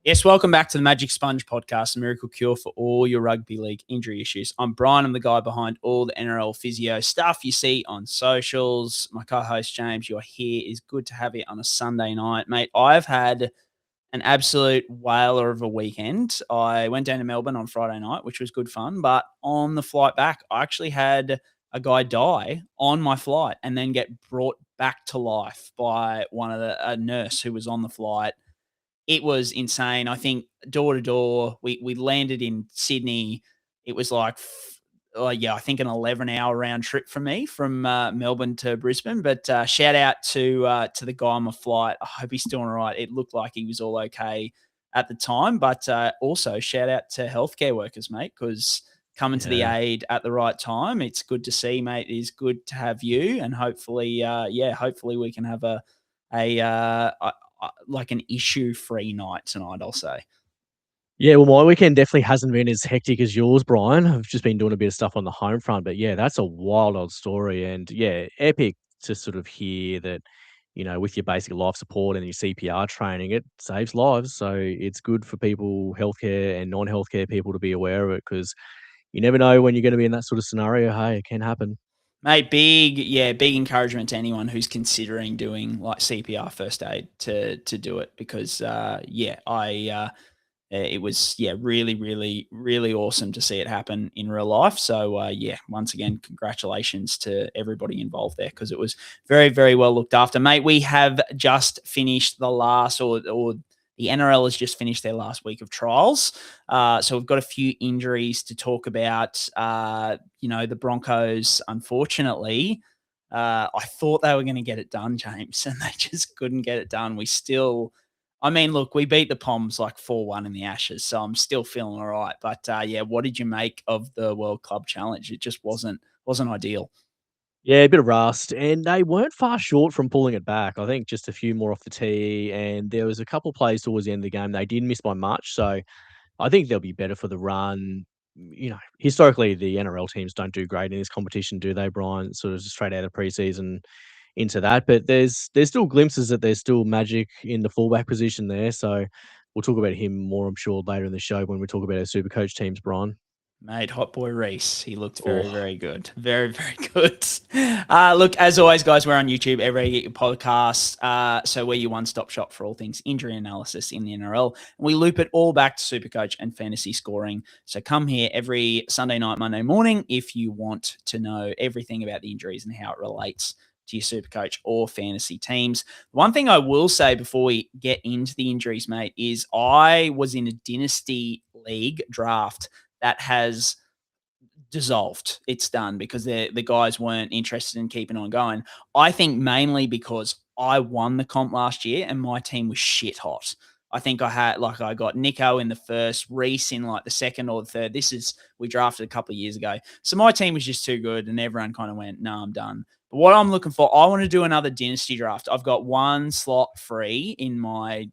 Yes, welcome back to the Magic Sponge podcast, a miracle cure for all your rugby league injury issues. I'm Brien. I'm the guy behind all the NRL Physio stuff you see on socials. My co-host, James, you're here. It's good to have you on a Sunday night. Mate, I've had an absolute whaler of a weekend. I went down to Melbourne on Friday night, which was good fun. But on the flight back, I actually had a guy die on my flight and then get brought back to life by a nurse who was on the flight. It was insane. I think door to door, we landed in Sydney. It was like, I think an 11-hour round trip for me from Melbourne to Brisbane. But shout out to the guy on my flight. I hope he's still all right. It looked like he was all okay at the time. But also shout out to healthcare workers, mate, because coming to the aid at the right time. It's good to see, mate. It is good to have you, and hopefully, hopefully we can have like an issue-free night tonight, I'll say. Yeah, well, my weekend definitely hasn't been as hectic as yours, Brian. I've just been doing a bit of stuff on the home front, but yeah, that's a wild old story, and yeah, epic to sort of hear that, with your basic life support and your CPR training, it saves lives. So it's good for people, healthcare and non-healthcare people, to be aware of it, because you never know when you're going to be in that sort of scenario. Hey, it can happen. Mate, big encouragement to anyone who's considering doing like CPR first aid to do it, because it was really, really, really awesome to see it happen in real life. So once again, congratulations to everybody involved there, because it was very, very well looked after. Mate, we have just finished the last or the NRL has just finished their last week of trials. So we've got a few injuries to talk about. The Broncos, unfortunately, I thought they were going to get it done, James, and they just couldn't get it done. We beat the Poms like 4-1 in the Ashes, so I'm still feeling all right. But what did you make of the World Club Challenge? It just wasn't ideal. Yeah, a bit of rust, and they weren't far short from pulling it back. I think just a few more off the tee, and there was a couple of plays towards the end of the game they didn't miss by much. So I think they'll be better for the run. Historically, the NRL teams don't do great in this competition, do they, Brian? Sort of straight out of preseason into that, but there's still glimpses that there's still magic in the fullback position there. So we'll talk about him more, I'm sure, later in the show when we talk about our Supercoach teams, Brian. Mate, hot boy Reece. He looked very, Oh. very good. Very, very good. Look, as always, guys, we're on YouTube everywhere you get your podcasts. So we're your one-stop shop for all things injury analysis in the NRL. And we loop it all back to Supercoach and fantasy scoring. So come here every Sunday night, Monday morning, if you want to know everything about the injuries and how it relates to your Supercoach or fantasy teams. One thing I will say before we get into the injuries, mate, is I was in a dynasty league draft that has dissolved. It's done because the guys weren't interested in keeping on going. I think mainly because I won the comp last year and my team was shit hot. I think I got Nico in the first, Reece in like the second or the third. We drafted a couple of years ago. So my team was just too good and everyone kind of went, no, I'm done. But what I'm looking for, I want to do another dynasty draft. I've got one slot free in my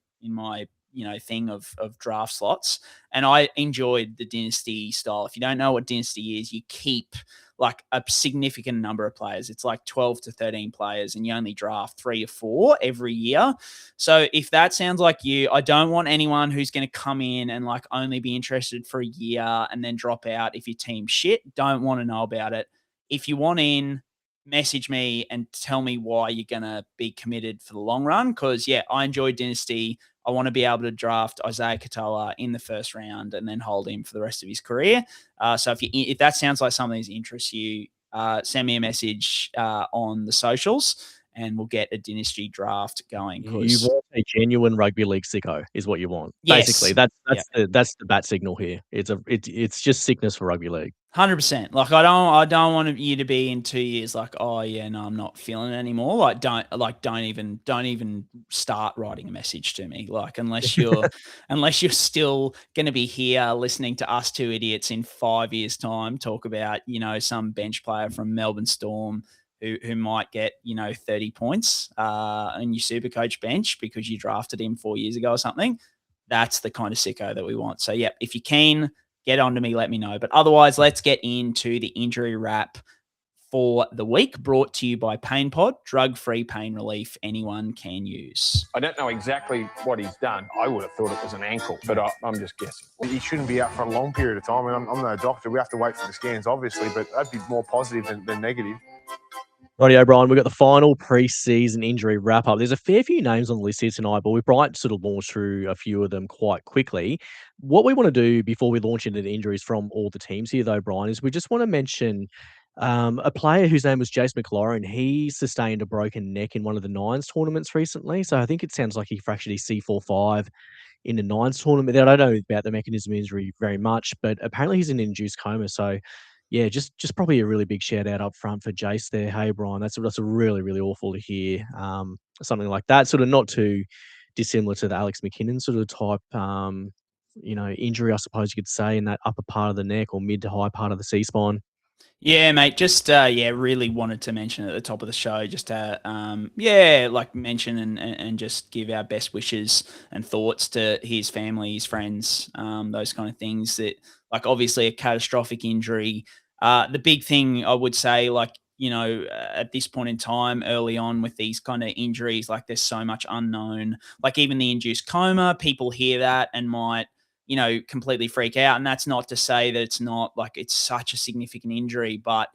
thing of draft slots. And I enjoyed the dynasty style. If you don't know what dynasty is, you keep like a significant number of players. It's like 12 to 13 players and you only draft 3 or 4 every year. So if that sounds like you, I don't want anyone who's going to come in and like only be interested for a year and then drop out if your team's shit. Don't want to know about it. If you want in, message me and tell me why you're going to be committed for the long run. Because, I enjoy dynasty. I want to be able to draft Isaiah Katoa in the first round and then hold him for the rest of his career. So if that sounds like something that interests you, send me a message on the socials and we'll get a dynasty draft going. You want a genuine rugby league sicko is what you want. Yes. Basically, that's the bat signal here. It's just sickness for rugby league. 100%. Like I don't want you to be in 2 years like, oh yeah, no, I'm not feeling it anymore. Like don't even start writing a message to me. Like unless you're still going to be here listening to us two idiots in 5 years time talk about, some bench player from Melbourne Storm who might get, 30 points in your Supercoach bench because you drafted him 4 years ago or something. That's the kind of sicko that we want. So if you're keen, get on to me, let me know. But otherwise, let's get into the injury wrap for the week, brought to you by Pain Pod, drug-free pain relief anyone can use. I don't know exactly what he's done. I would have thought it was an ankle, but I'm just guessing. He shouldn't be out for a long period of time. I mean, I'm no doctor. We have to wait for the scans, obviously, but that'd be more positive than negative. Rightio, Brian, we've got the final pre-season injury wrap-up. There's a fair few names on the list here tonight, but we might sort of launch through a few of them quite quickly. What we want to do before we launch into the injuries from all the teams here, though, Brian, is we just want to mention a player whose name was Jace McLaurin. He sustained a broken neck in one of the Nines tournaments recently, so I think it sounds like he fractured his C4-5 in the Nines tournament. I don't know about the mechanism of injury very much, but apparently he's in induced coma, so yeah, just probably a really big shout out up front for Jace there. Hey, Brian, that's really, really awful to hear. Something like that, sort of not too dissimilar to the Alex McKinnon sort of type, injury, I suppose you could say, in that upper part of the neck or mid to high part of the C-spine. Yeah, mate. Just really wanted to mention at the top of the show, just to mention and just give our best wishes and thoughts to his family, his friends, those kind of things. That, like, obviously a catastrophic injury. The big thing I would say, at this point in time, early on with these kind of injuries, like, there's so much unknown. Like, even the induced coma, people hear that and might, completely freak out. And that's not to say that it's not, like, it's such a significant injury, but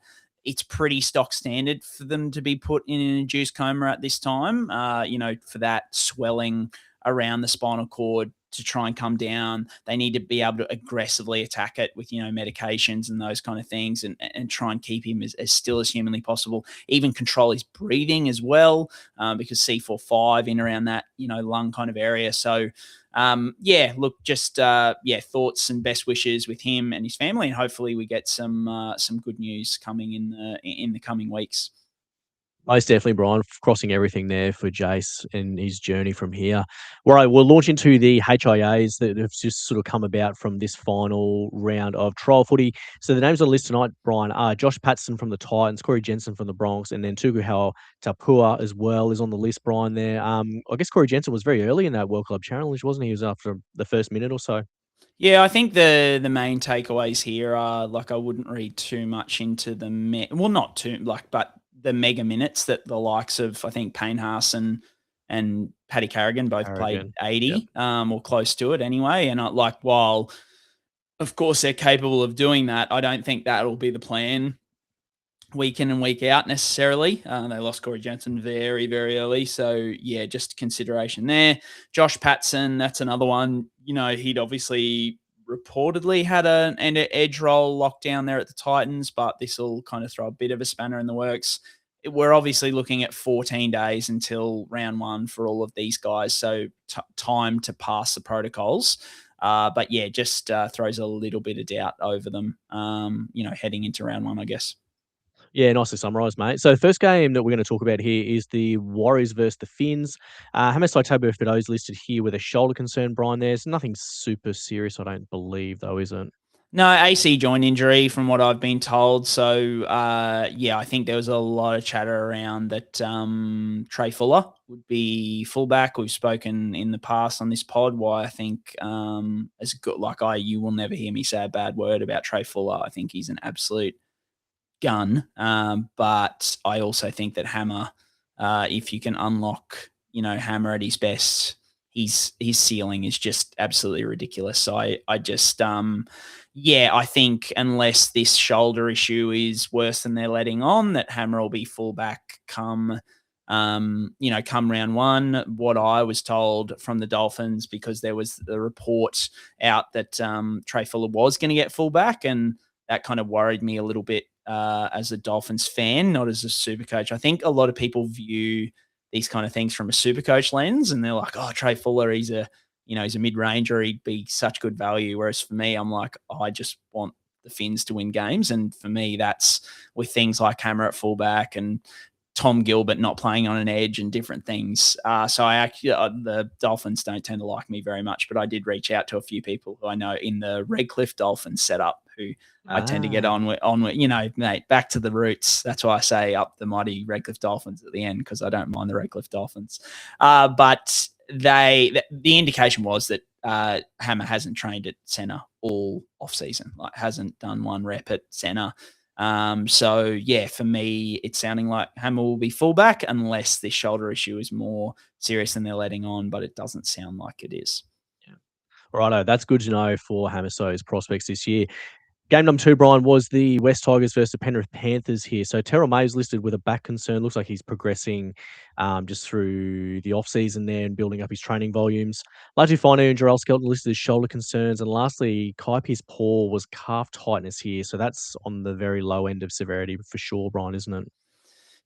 it's pretty stock standard for them to be put in an induced coma at this time, for that swelling around the spinal cord to try and come down. They need to be able to aggressively attack it with, medications and those kind of things, and try and keep him as still as humanly possible, even control his breathing as well, because C4-5 in around that, lung kind of area. So, thoughts and best wishes with him and his family, and hopefully we get some good news coming in the coming weeks. Most definitely, Brian, crossing everything there for Jace and his journey from here. All right, we'll launch into the HIAs that have just sort of come about from this final round of trial footy. So the names on the list tonight, Brian, are Josh Patston from the Titans, Corey Jensen from the Bronx, and then Tuku Tapuha as well is on the list, Brian, there. I guess Corey Jensen was very early in that World Club Challenge, wasn't he? He was after the first minute or so. Yeah, I think the main takeaways here are, like, I wouldn't read too much into but the mega minutes that the likes of, I think, Payne Haas and Paddy Carrigan both played 80, yep. Or close to it anyway. And while of course they're capable of doing that, I don't think that'll be the plan week in and week out necessarily. They lost Corey Jensen very, very early. So yeah, just consideration there. Josh Patston, that's another one. He'd obviously reportedly had an edge roll lockdown there at the Titans, but this will kind of throw a bit of a spanner in the works. We're obviously looking at 14 days until round one for all of these guys, so time to pass the protocols. But yeah, just throws a little bit of doubt over them, heading into round one, I guess. Yeah, nicely summarised, mate. So the first game that we're going to talk about here is the Warriors versus the Finns. Hamiso Tabuai Fidow is listed here with a shoulder concern, Brian. There's nothing super serious, I don't believe, though, is it? No, AC joint injury from what I've been told. So, I think there was a lot of chatter around that Trey Fuller would be fullback. We've spoken in the past on this pod why I think as good, you will never hear me say a bad word about Trey Fuller. I think he's an absolute gun. But I also think that Hammer, if you can unlock, Hammer at his best, his ceiling is just absolutely ridiculous. So I just, I think unless this shoulder issue is worse than they're letting on, that Hammer will be fullback come round one. What I was told from the Dolphins, because there was the report out that Trey Fuller was going to get fullback, and that kind of worried me a little bit as a Dolphins fan, not as a SuperCoach. I think a lot of people view these kind of things from a SuperCoach lens, and they're like, oh, Trey Fuller, he's a mid-ranger, he'd be such good value. Whereas for me, I'm like, I just want the Finns to win games. And for me, that's with things like Hammer at fullback and Tom Gilbert not playing on an edge and different things. So I actually, the Dolphins don't tend to like me very much, but I did reach out to a few people who I know in the Redcliffe Dolphins setup who I tend to get on with, mate, back to the roots. That's why I say up the mighty Redcliffe Dolphins at the end, because I don't mind the Redcliffe Dolphins. But the indication was that Hammer hasn't trained at centre all off season, hasn't done one rep at centre. So yeah, for me, it's sounding like Hammer will be fullback unless this shoulder issue is more serious than they're letting on, but it doesn't sound like it is. Righto, that's good to know for Hamiso's prospects this year. Game number 2, Brian, was the West Tigers versus the Penrith Panthers here. So Terrell May is listed with a back concern. Looks like he's progressing just through the off-season there and building up his training volumes. Latu, Fainu and Jeral Skelton listed as shoulder concerns. And lastly, Pearce Paul was calf tightness here. So that's on the very low end of severity for sure, Brian, isn't it?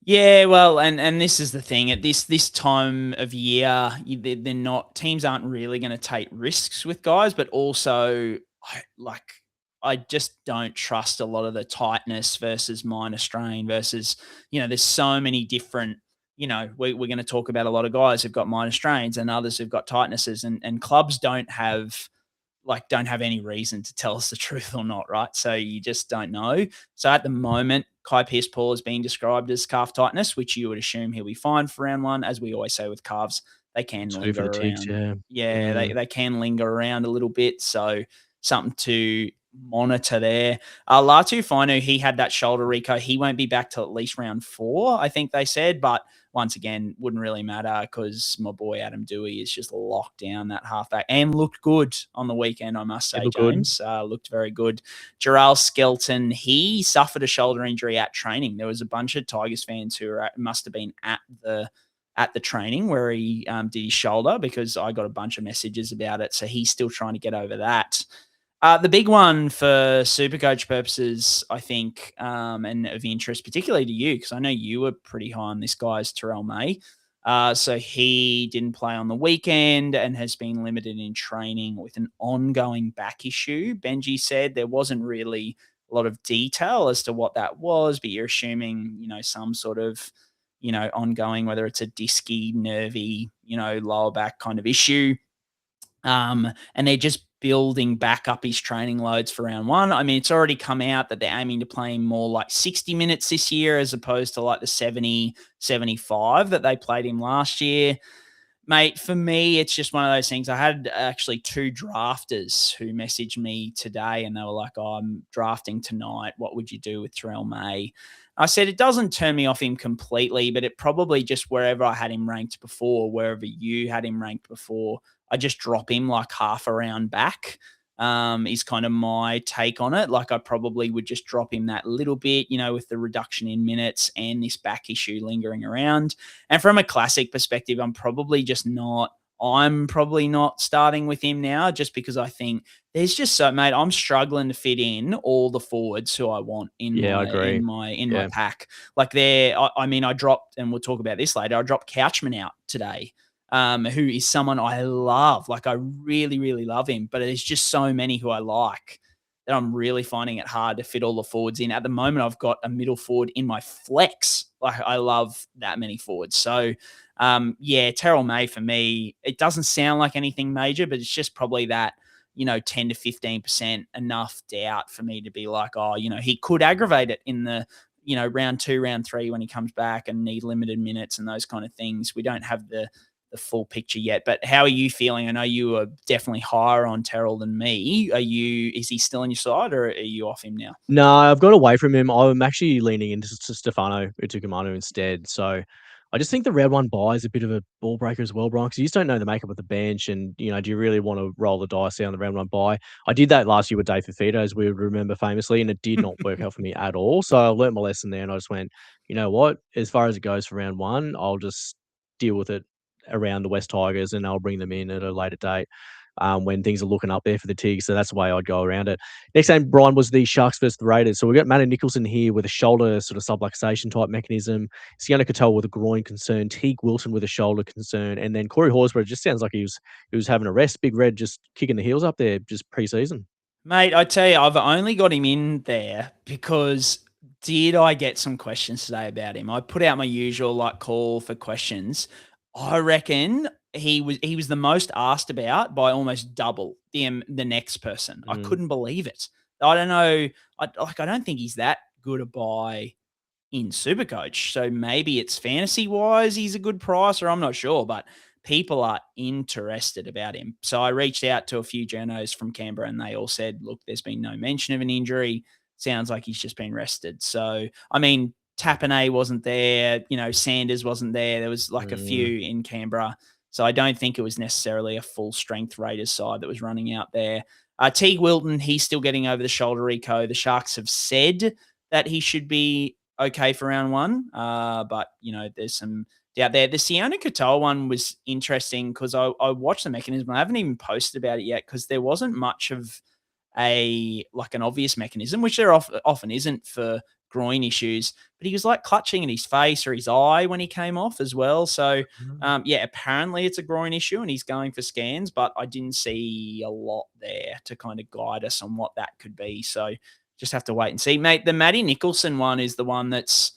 Yeah, well, and this is the thing at this time of year, they're not teams aren't really going to take risks with guys, but also I just don't trust a lot of the tightness versus minor strain versus there's so many different. We're going to talk about a lot of guys who've got minor strains and others who've got tightnesses, and clubs don't have any reason to tell us the truth or not, right? So you just don't know. So at the moment, Pearce Paul is being described as calf tightness, which you would assume he'll be fine for round 1. As we always say with calves, they can linger around. Tigs, yeah. They can linger around a little bit. So something to monitor there. Latu Fainu, he had that shoulder reco. He won't be back till at least round 4, I think they said. But once again, wouldn't really matter because my boy Adam Doueihi is just locked down that halfback and looked good on the weekend, I must say, James. Looked very good. Jeral Skelton, he suffered a shoulder injury at training. There was a bunch of Tigers fans who must have been at the training where he did his shoulder because I got a bunch of messages about it. So he's still trying to get over that. The big one for SuperCoach purposes, I think, and of interest, particularly to you, because I know you were pretty high on this guy, is Terrell May. So he didn't play on the weekend and has been limited in training with an ongoing back issue. Benji said there wasn't really a lot of detail as to what that was, but you're assuming, some sort of, ongoing, whether it's a disky, nervy, lower back kind of issue. And they're just building back up his training loads for round 1. I mean, it's already come out that they're aiming to play him more like 60 minutes this year as opposed to like the 70, 75 that they played him last year. Mate, for me, it's just one of those things. I had actually 2 drafters who messaged me today and they were like, I'm drafting tonight. What would you do with Terrell May? I said, it doesn't turn me off him completely, but it probably just wherever I had him ranked before, wherever you had him ranked before, I just drop him like half a round back is kind of my take on it. Like I probably would just drop him that little bit, with the reduction in minutes and this back issue lingering around. And from a classic perspective, I'm probably not starting with him now just because I think there's just mate, I'm struggling to fit in all the forwards who I want in my pack. Like I dropped, and we'll talk about this later, I dropped Couchman out today. Who is someone I love. Like I really, really love him, but there's just so many who I like that I'm really finding it hard to fit all the forwards in. At the moment, I've got a middle forward in my flex. Like I love that many forwards. So Terrell May for me, it doesn't sound like anything major, but it's just probably that, 10 to 15% enough doubt for me to be like, he could aggravate it in the, round 2, round 3 when he comes back and need limited minutes and those kind of things. We don't have the full picture yet, but how are you feeling? I know you are definitely higher on Terrell than me. Is he still on your side or are you off him now? No, I've got away from him. I'm actually leaning into Stefano Utukamanu instead. So I just think the round 1 bye is a bit of a ball breaker as well, Brian, because you just don't know the makeup of the bench and, do you really want to roll the dice on the round 1 bye? I did that last year with Dave Fafita, as we would remember famously, and it did not work out for me at all. So I learnt my lesson there and I just went, you know what? As far as it goes for round 1, I'll just deal with it around the West Tigers and I'll bring them in at a later date when things are looking up there for the Tigs. So that's the way I'd go around it. Next game, Brian, was the Sharks versus the Raiders. So we've got Matty Nicholson here with a shoulder sort of subluxation type mechanism. Sione Katoa with a groin concern. Teig Wilton with a shoulder concern. And then Corey Horsburgh just sounds like he was having a rest. Big Red just kicking the heels up there just pre-season. Mate, I tell you, I've only got him in there because did I get some questions today about him? I put out my usual call for questions. I reckon he was the most asked about by almost double the next person. I couldn't believe it. I don't know. I don't think he's that good a buy in SuperCoach. So maybe it's fantasy wise he's a good price, or I'm not sure. But people are interested about him. So I reached out to a few journos from Canberra, and they all said, "Look, there's been no mention of an injury. sounds like he's just been rested. So, I mean, Tapanay wasn't there, Sanders wasn't there. There was like a few in Canberra. So I don't think it was necessarily a full strength Raiders side that was running out there. Teig Wilton, he's still getting over the shoulder, Rico. The Sharks have said that he should be okay for round one. But, there's some doubt there. The Sione Katoa one was interesting because I watched the mechanism. I haven't even posted about it yet because there wasn't much of an obvious mechanism, which there often isn't for groin issues, but he was like clutching at his face or his eye when he came off as well. So apparently it's a groin issue and he's going for scans, but I didn't see a lot there to kind of guide us on what that could be. So just have to wait and see, mate. The Matty Nicholson one is the one that's,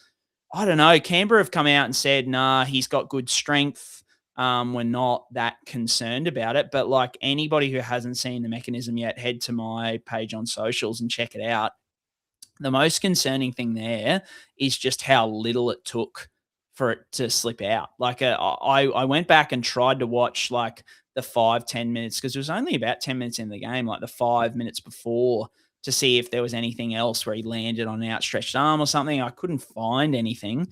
I don't know. Canberra have come out and said, nah, he's got good strength. We're not that concerned about it, but like anybody who hasn't seen the mechanism yet, head to my page on socials and check it out. The most concerning thing there is just how little it took for it to slip out. Like I went back and tried to watch like the 5-10 minutes because it was only about 10 minutes in the game, like the 5 minutes before, to see if there was anything else where he landed on an outstretched arm or something. I couldn't find anything.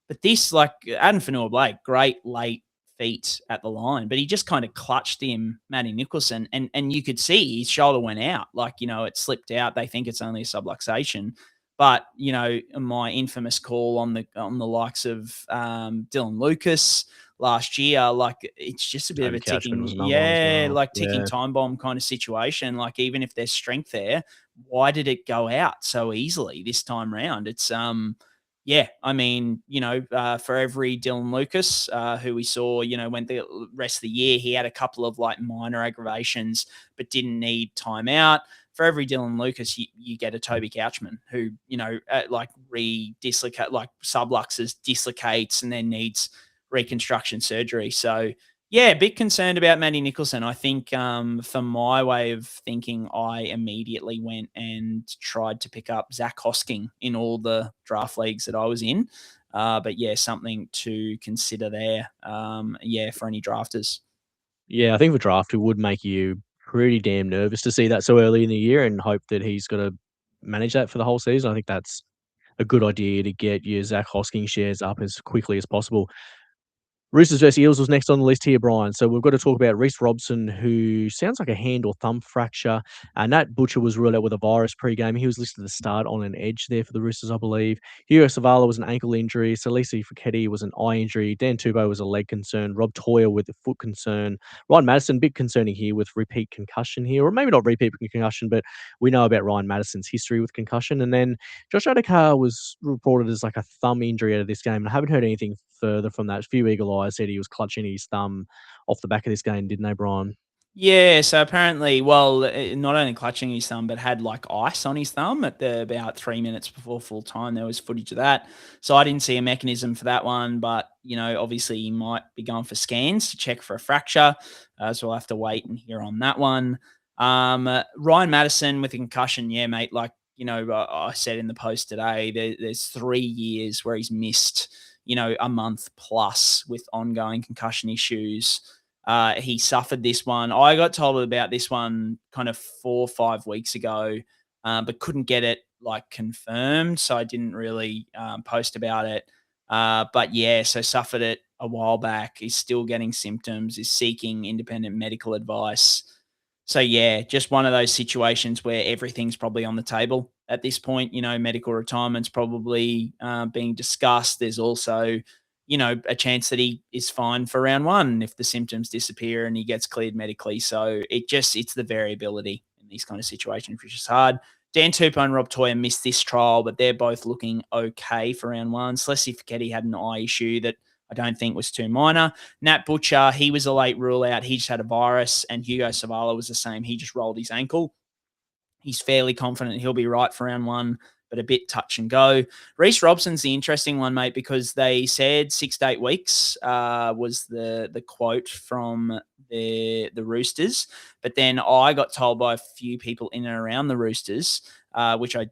But this, like Adam Fanua-Blake, great late feet at the line, but he just kind of clutched him, Matty Nicholson, and you could see his shoulder went out. Like, it slipped out. They think it's only a subluxation. But, my infamous call on the likes of Dylan Lucas last year, like it's just a bit of a ticking, ticking time bomb kind of situation. Like even if there's strength there, why did it go out so easily this time round? It's I mean, for every Dylan Lucas, who we saw, went the rest of the year, he had a couple of like minor aggravations, but didn't need timeout. For every Dylan Lucas, you get a Toby Couchman who, dislocate, like subluxes, dislocates, and then needs reconstruction surgery. So, yeah, a bit concerned about Matty Nicholson. I think for my way of thinking, I immediately went and tried to pick up Zach Hosking in all the draft leagues that I was in. But, yeah, something to consider there, for any drafters. Yeah, I think for draft, it would make you pretty damn nervous to see that so early in the year and hope that he's got to manage that for the whole season. I think that's a good idea to get your Zach Hosking shares up as quickly as possible. Roosters vs Eels was next on the list here, Brien. So we've got to talk about Reece Robson, who sounds like a hand or thumb fracture. Nat Butcher was ruled out with a virus pre-game. He was listed to start on an edge there for the Roosters, I believe. Hugo Savala was an ankle injury. Salesi Foketi was an eye injury. Dan Tupou was a leg concern. Rob Toyer with a foot concern. Ryan Madison, bit concerning here with repeat concussion here. Or maybe not repeat concussion, but we know about Ryan Madison's history with concussion. And then Josh Addo-Carr was reported as like a thumb injury out of this game. And I haven't heard anything further from that. A few eagle eyes said he was clutching his thumb off the back of this game, didn't they, Brien? Yeah, so apparently, not only clutching his thumb, but had like ice on his thumb at about 3 minutes before full time. There was footage of that. So I didn't see a mechanism for that one, but, obviously he might be going for scans to check for a fracture. So we'll have to wait and hear on that one. Ryan Madison with a concussion, yeah, mate, I said in the post today, there's 3 years where he's missed, a month plus with ongoing concussion issues. He suffered this one. I got told about this one kind of 4 or 5 weeks ago, but couldn't get it confirmed. So I didn't really post about it. But yeah, so suffered it a while back. He's still getting symptoms, is seeking independent medical advice. So yeah, just one of those situations where everything's probably on the table at this point. Medical retirement's probably being discussed. There's also, a chance that he is fine for round one if the symptoms disappear and he gets cleared medically. So it's the variability in these kind of situations, which is hard. Dan Tupou and Rob Toyer missed this trial, but they're both looking okay for round one. Salesi Foketi had an eye issue that I don't think was too minor. Nat Butcher, he was a late rule out. He just had a virus, and Hugo Savala was the same. He just rolled his ankle. He's fairly confident he'll be right for round one, but a bit touch and go. Reece Robson's the interesting one, mate, because they said 6 to 8 weeks was the quote from the Roosters. But then I got told by a few people in and around the Roosters, which I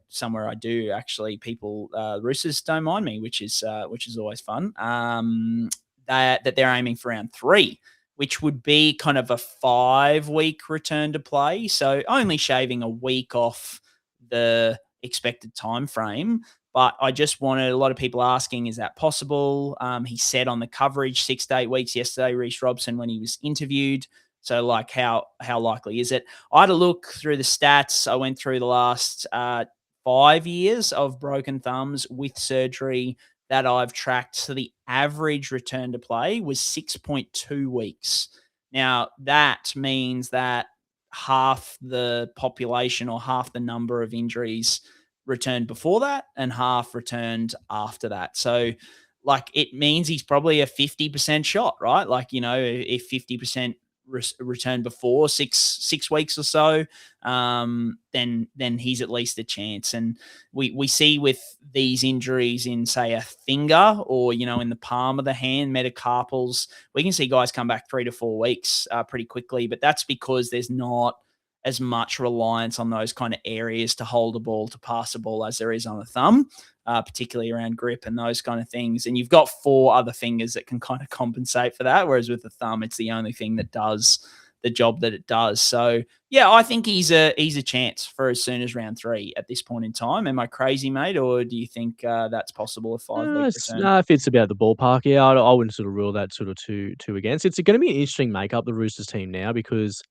do actually. People, Roosters don't mind me, which is always fun. That they're aiming for round 3, which would be kind of a 5-week return to play. So only shaving a week off the expected time frame. But I just wanted a lot of people asking, is that possible? He said on the coverage 6 to 8 weeks yesterday, Reece Robson, when he was interviewed. So, like, how likely is it? I had a look through the stats. I went through the last 5 years of broken thumbs with surgery that I've tracked. So the average return to play was 6.2 weeks. Now, that means that half the population or half the number of injuries returned before that and half returned after that. So, like, it means he's probably a 50% shot, right? Like, if 50% returned before six weeks or so, then he's at least a chance. And we see with these injuries in, say, a finger or in the palm of the hand, metacarpals, we can see guys come back 3 to 4 weeks pretty quickly. But that's because there's not as much reliance on those kind of areas to hold a ball, to pass a ball, as there is on a thumb, particularly around grip and those kind of things. And you've got 4 other fingers that can kind of compensate for that, whereas with the thumb, it's the only thing that does the job that it does. So, yeah, I think he's a chance for as soon as round 3 at this point in time. Am I crazy, mate, or do you think that's possible, a 5-week return? No, if it's about the ballpark, yeah, I wouldn't sort of rule that sort of two against. It's going to be an interesting makeup, the Roosters team now, because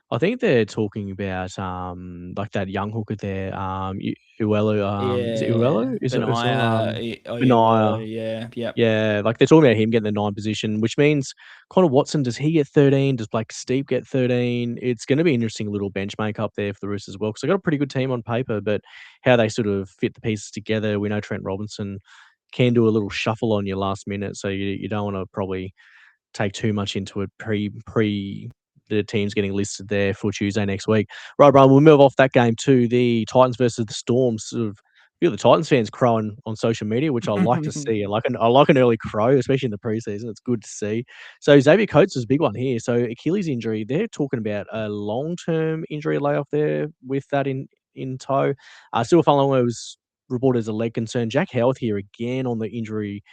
I think they're talking about like that young hooker there, Uelu. Is it Uelu? Is it Benaya? Yeah. Yeah, like they're talking about him getting the 9 position, which means Connor Watson, does he get 13? Does Blake Steep get 13? It's going to be an interesting little bench makeup there for the Roosters as well, because they've got a pretty good team on paper, but how they sort of fit the pieces together. We know Trent Robinson can do a little shuffle on your last minute, so you don't want to probably take too much into it pre the teams getting listed there for Tuesday next week. Right, Brian, we'll move off that game to the Titans versus the Storm. Sort of feel the Titans fans crowing on social media, which I like to see. I like an early crow, especially in the preseason. It's good to see. So Xavier Coates is a big one here. So Achilles injury, they're talking about a long-term injury layoff there with that in tow. Sua Fa'alogo was reported as a leg concern. Jack Howarth here again on the injury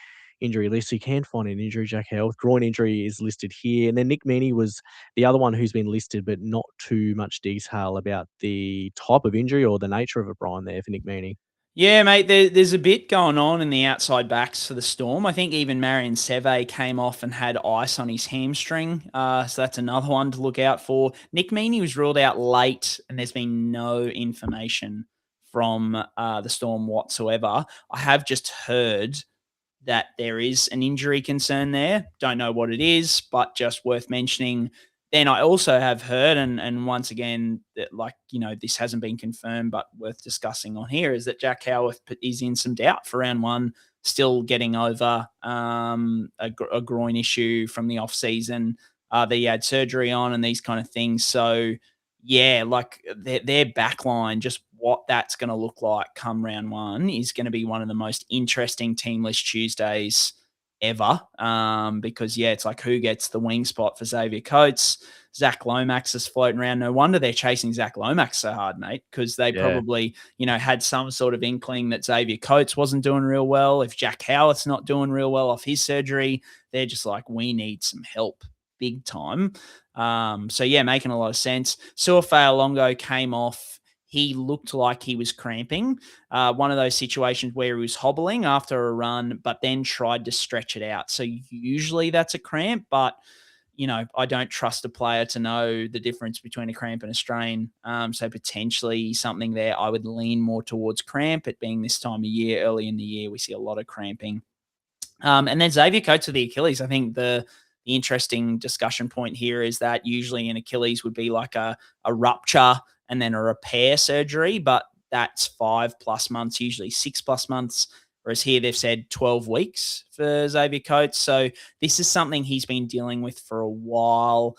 list. So you can find an injury, Jack Howarth. Groin injury is listed here. And then Nick Meaney was the other one who's been listed, but not too much detail about the type of injury or the nature of it, Brien, there for Nick Meaney. Yeah, mate, there's a bit going on in the outside backs for the Storm. I think even Marion Seve came off and had ice on his hamstring. So that's another one to look out for. Nick Meaney was ruled out late, and there's been no information from the Storm whatsoever. I have just heard that there is an injury concern there. Don't know what it is, but just worth mentioning. Then I also have heard, and once again, that this hasn't been confirmed, but worth discussing on here, is that Jack Howarth is in some doubt for round 1, still getting over a groin issue from the off season that he had surgery on and these kind of things. So, yeah, like their back line, just what that's going to look like come round 1 is going to be one of the most interesting team list Tuesdays ever. Because, yeah, it's like who gets the wing spot for Xavier Coates. Zach Lomax is floating around. No wonder they're chasing Zach Lomax so hard, mate, because they probably, had some sort of inkling that Xavier Coates wasn't doing real well. If Jack Howarth's not doing real well off his surgery, they're just like, we need some help big time. So, yeah, making a lot of sense. Sua Fa'alogo came off. He looked like he was cramping. One of those situations where he was hobbling after a run, but then tried to stretch it out. So usually that's a cramp, but, I don't trust a player to know the difference between a cramp and a strain. So potentially something there, I would lean more towards cramp. It being this time of year, early in the year, we see a lot of cramping. And then Xavier Coates of the Achilles. I think the interesting discussion point here is that usually an Achilles would be like a rupture and then a repair surgery, but that's 5+ months, usually 6+ months. Whereas here they've said 12 weeks for Xavier Coates. So this is something he's been dealing with for a while.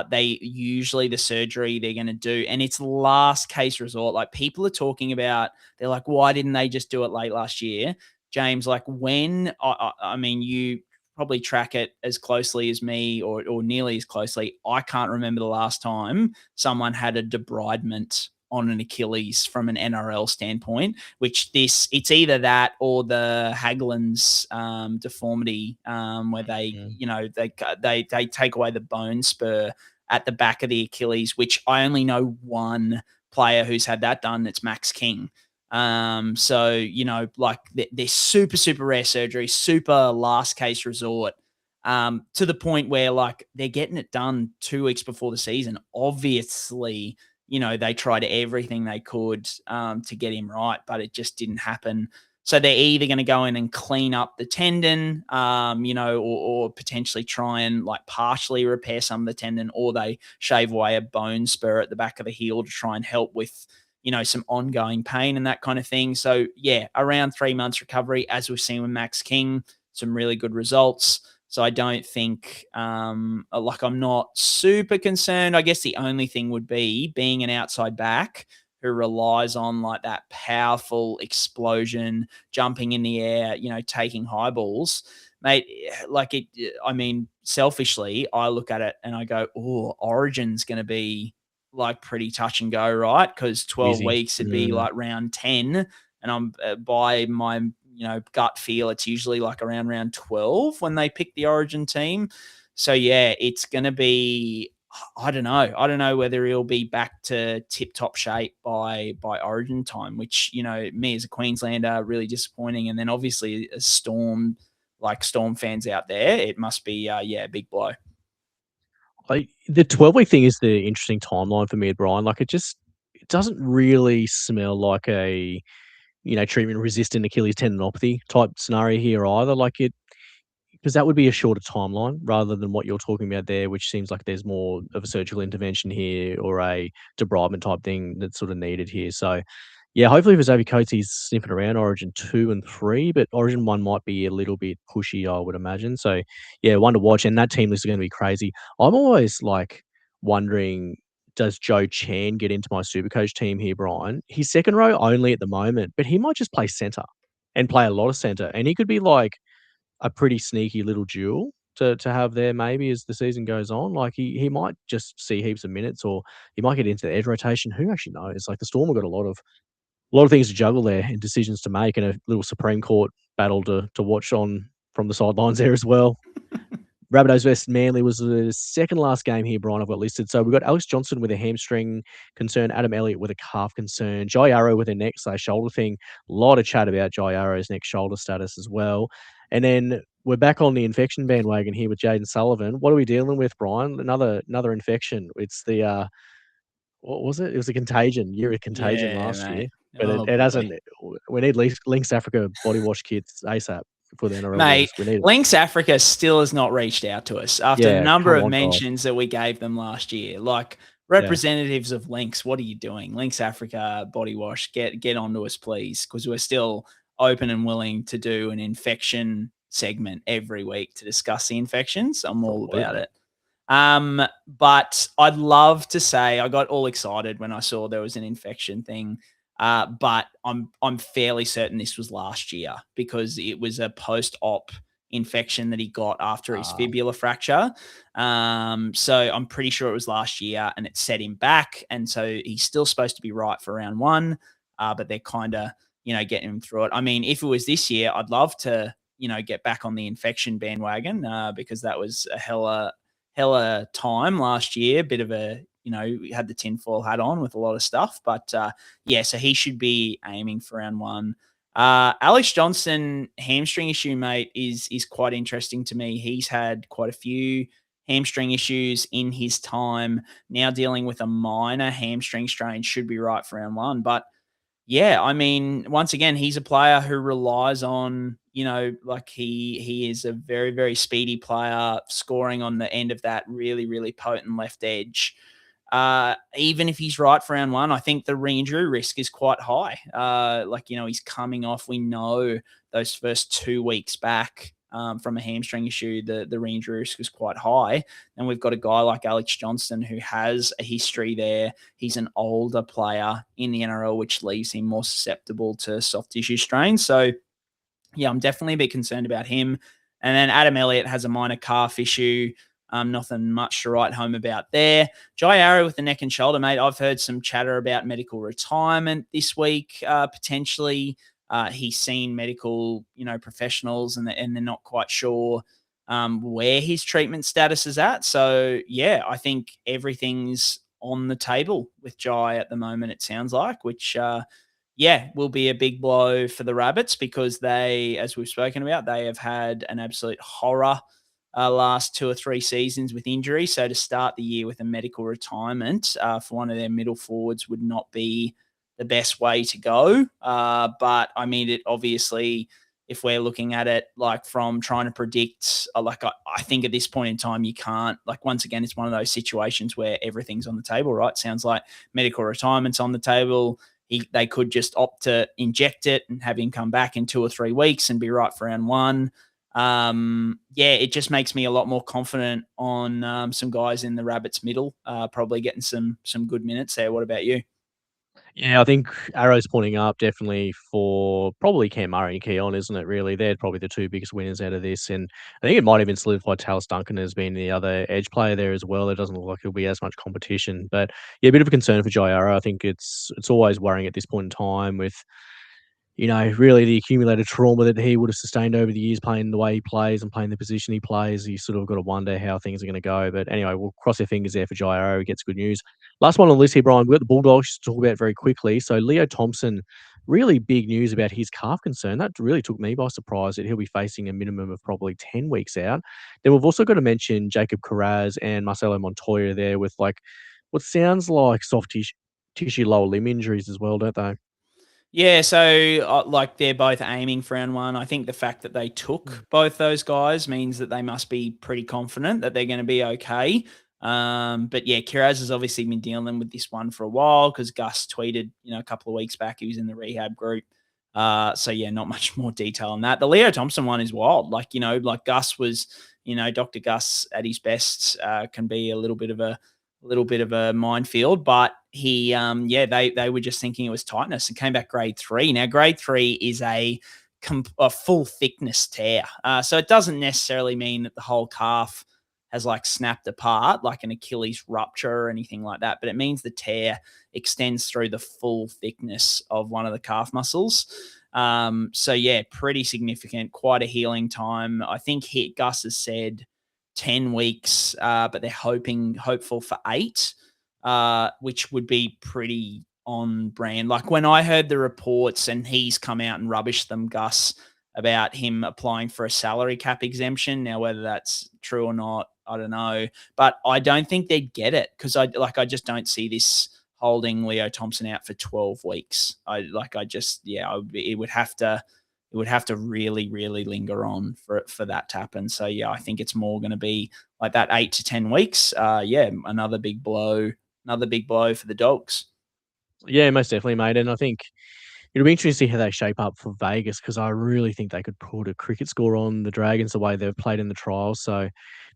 They usually the surgery they're going to do, and it's last case resort. Like people are talking about, they're like, why didn't they just do it late last year? James, like when, I mean, you probably track it as closely as me or nearly as closely. I can't remember the last time someone had a debridement on an Achilles from an NRL standpoint, which it's either that or the Hageland's deformity where they take away the bone spur at the back of the Achilles, which I only know one player who's had that done. It's Max King. So, like they're super, super rare surgery, super last case resort, to the point where like they're getting it done 2 weeks before the season. Obviously, they tried everything they could to get him right, but it just didn't happen. So they're either going to go in and clean up the tendon, or potentially try and like partially repair some of the tendon, or they shave away a bone spur at the back of the heel to try and help with, some ongoing pain and that kind of thing. So yeah, around 3 months recovery, as we've seen with Max King, some really good results. So I don't think, I'm not super concerned. I guess the only thing would be being an outside back who relies on like that powerful explosion, jumping in the air, taking high balls, mate. Selfishly, I look at it and I go, oh, Origin's going to be like pretty touch and go, right? Because 12 Easy. weeks it'd be like round 10, and I'm by my gut feel, it's usually like around round 12 when they pick the Origin team. So yeah, it's going to be, I don't know whether he'll be back to tip-top shape by Origin time, which, me as a Queenslander, really disappointing. And then obviously as Storm fans out there, it must be, a big blow. The 12-week thing is the interesting timeline for me, Brian. Like it doesn't really smell like a, treatment-resistant Achilles tendinopathy type scenario here either. Like because that would be a shorter timeline rather than what you're talking about there, which seems like there's more of a surgical intervention here or a debridement type thing that's sort of needed here. So, yeah, hopefully for Xavier Coates, he's sniffing around Origin 2 and 3, but Origin 1 might be a little bit pushy, I would imagine. So, yeah, one to watch. And that team list is going to be crazy. I'm always like wondering, does Joe Chan get into my Supercoach team here, Brian? He's second row only at the moment, but he might just play centre and play a lot of centre. And he could be like a pretty sneaky little jewel to have there maybe as the season goes on. Like he might just see heaps of minutes, or he might get into the edge rotation. Who actually knows? Like the Storm have got a lot of things to juggle there and decisions to make, and a little Supreme Court battle to watch on from the sidelines there as well. Rabbitohs vs Manly was the second last game here, Brian, I've got listed. So we've got Alex Johnson with a hamstring concern, Adam Elliott with a calf concern, Jai Arrow with a neck/shoulder thing. A lot of chat about Jai Arrow's neck-shoulder status as well. And then we're back on the infection bandwagon here with Jaden Sullivan. What are we dealing with, Brian? Another infection. It's the what was it? It was a contagion. Year of contagion last year. But it hasn't. We need Lynx Africa body wash kits ASAP for the NRL. Mate, we need Lynx Africa still has not reached out to us after a number of mentions that we gave them last year. Like representatives of Lynx, what are you doing? Lynx Africa body wash, get onto us, please, because we're still open and willing to do an infection segment every week to discuss the infections. I'm all about it. But I'd love to say I got all excited when I saw there was an infection thing. But I'm fairly certain this was last year because it was a post-op infection that he got after his fibula fracture. So I'm pretty sure it was last year, and it set him back. And so he's still supposed to be right for round 1, but they're kind of, getting him through it. I mean, if it was this year, I'd love to, get back on the infection bandwagon because that was a hella time last year. Bit of a, had the tinfoil hat on with a lot of stuff. But so he should be aiming for round 1. Alex Johnson hamstring issue, mate, is quite interesting to me. He's had quite a few hamstring issues in his time. Now dealing with a minor hamstring strain, should be right for round 1. But yeah, I mean, once again, he's a player who relies on, he is a very, very speedy player, scoring on the end of that really, really potent left edge. Even if he's right for round 1, I think the re-injury risk is quite high. He's coming off, we know those first 2 weeks back from a hamstring issue, the re-injury risk is quite high. And we've got a guy like Alex Johnson who has a history there. He's an older player in the NRL, which leaves him more susceptible to soft tissue strains. So, yeah, I'm definitely a bit concerned about him. And then Adam Elliott has a minor calf issue. Nothing much to write home about there. Jai Arrow with the neck and shoulder, mate. I've heard some chatter about medical retirement this week, potentially. He's seen medical, professionals, and they're not quite sure where his treatment status is at. So, yeah, I think everything's on the table with Jai at the moment, it sounds like, which, will be a big blow for the Rabbits because they, as we've spoken about, they have had an absolute horror last 2 or 3 seasons with injury. So to start the year with a medical retirement for one of their middle forwards would not be the best way to go. But I mean, it obviously, if we're looking at it like from trying to predict, I think at this point in time, you can't, like, once again, it's one of those situations where everything's on the table, right? Sounds like medical retirement's on the table. They could just opt to inject it and have him come back in 2 or 3 weeks and be right for round one. It just makes me a lot more confident on some guys in the Rabbits middle, probably getting some good minutes there. What about you? Yeah, I think arrows pointing up definitely for probably Cam Murray and Keon, isn't it, really? They're probably the 2 biggest winners out of this, and I think it might even solidify Tallis Duncan as being the other edge player there as well. It doesn't look like there'll be as much competition, but, yeah, a bit of a concern for Jai Arrow. I think it's always worrying at this point in time with, really the accumulated trauma that he would have sustained over the years playing the way he plays and playing the position he plays. You sort of got to wonder how things are going to go. But anyway, we'll cross our fingers there for Jairo. He gets good news. Last one on the list here, Brian. We've got the Bulldogs to talk about very quickly. So Leo Thompson, really big news about his calf concern. That really took me by surprise that he'll be facing a minimum of probably 10 weeks out. Then we've also got to mention Jacob Carraz and Marcelo Montoya there with what sounds like soft tissue lower limb injuries as well, don't they? Yeah, so they're both aiming for round one. I think the fact that they took both those guys means that they must be pretty confident that they're going to be okay. But yeah, Kiraz has obviously been dealing with this one for a while because Gus tweeted, a couple of weeks back he was in the rehab group. So yeah, not much more detail on that. The Leo Thompson one is wild. Like Gus was, Dr. Gus at his best can be a little bit of a minefield, but he, they were just thinking it was tightness and came back grade 3. Now, grade 3 is a full thickness tear. So it doesn't necessarily mean that the whole calf has snapped apart, like an Achilles rupture or anything like that, but it means the tear extends through the full thickness of one of the calf muscles. So yeah, pretty significant, quite a healing time. I think Gus has said 10 weeks, but they're hopeful for 8, which would be pretty on brand. Like when I heard the reports and he's come out and rubbished them, Gus, about him applying for a salary cap exemption. Now, whether that's true or not, I don't know, but I don't think they'd get it because I just don't see this holding Leo Thompson out for 12 weeks. It would have to really, really linger on for that to happen. So yeah, I think it's more going to be like that 8 to 10 weeks. Another big blow for the Dogs. Yeah, most definitely, mate. And I think it'll be interesting to see how they shape up for Vegas because I really think they could put a cricket score on the Dragons the way they've played in the trials. So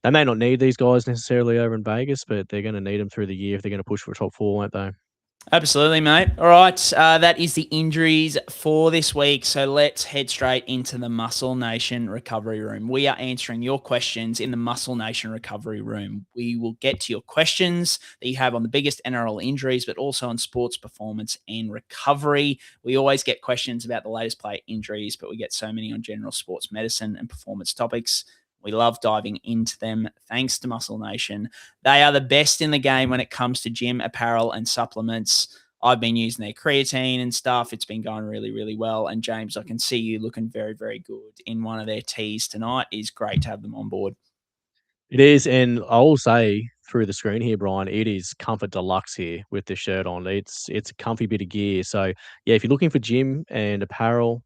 they may not need these guys necessarily over in Vegas, but they're going to need them through the year if they're going to push for a top 4, won't they? Absolutely, mate. All right, that is the injuries for this week. So let's head straight into the Muscle Nation Recovery Room. We are answering your questions in the Muscle Nation Recovery Room. We will get to your questions that you have on the biggest NRL injuries, but also on sports performance and recovery. We always get questions about the latest player injuries, but we get so many on general sports medicine and performance topics. We love diving into them. Thanks to Muscle Nation. They are the best in the game when it comes to gym apparel and supplements. I've been using their creatine and stuff. It's been going really, really well. And James, I can see you looking very, very good in one of their teas tonight. It's great to have them on board. It is, and I will say through the screen here, Brian, it is comfort deluxe here with the shirt on. It's a comfy bit of gear. So yeah, if you're looking for gym and apparel,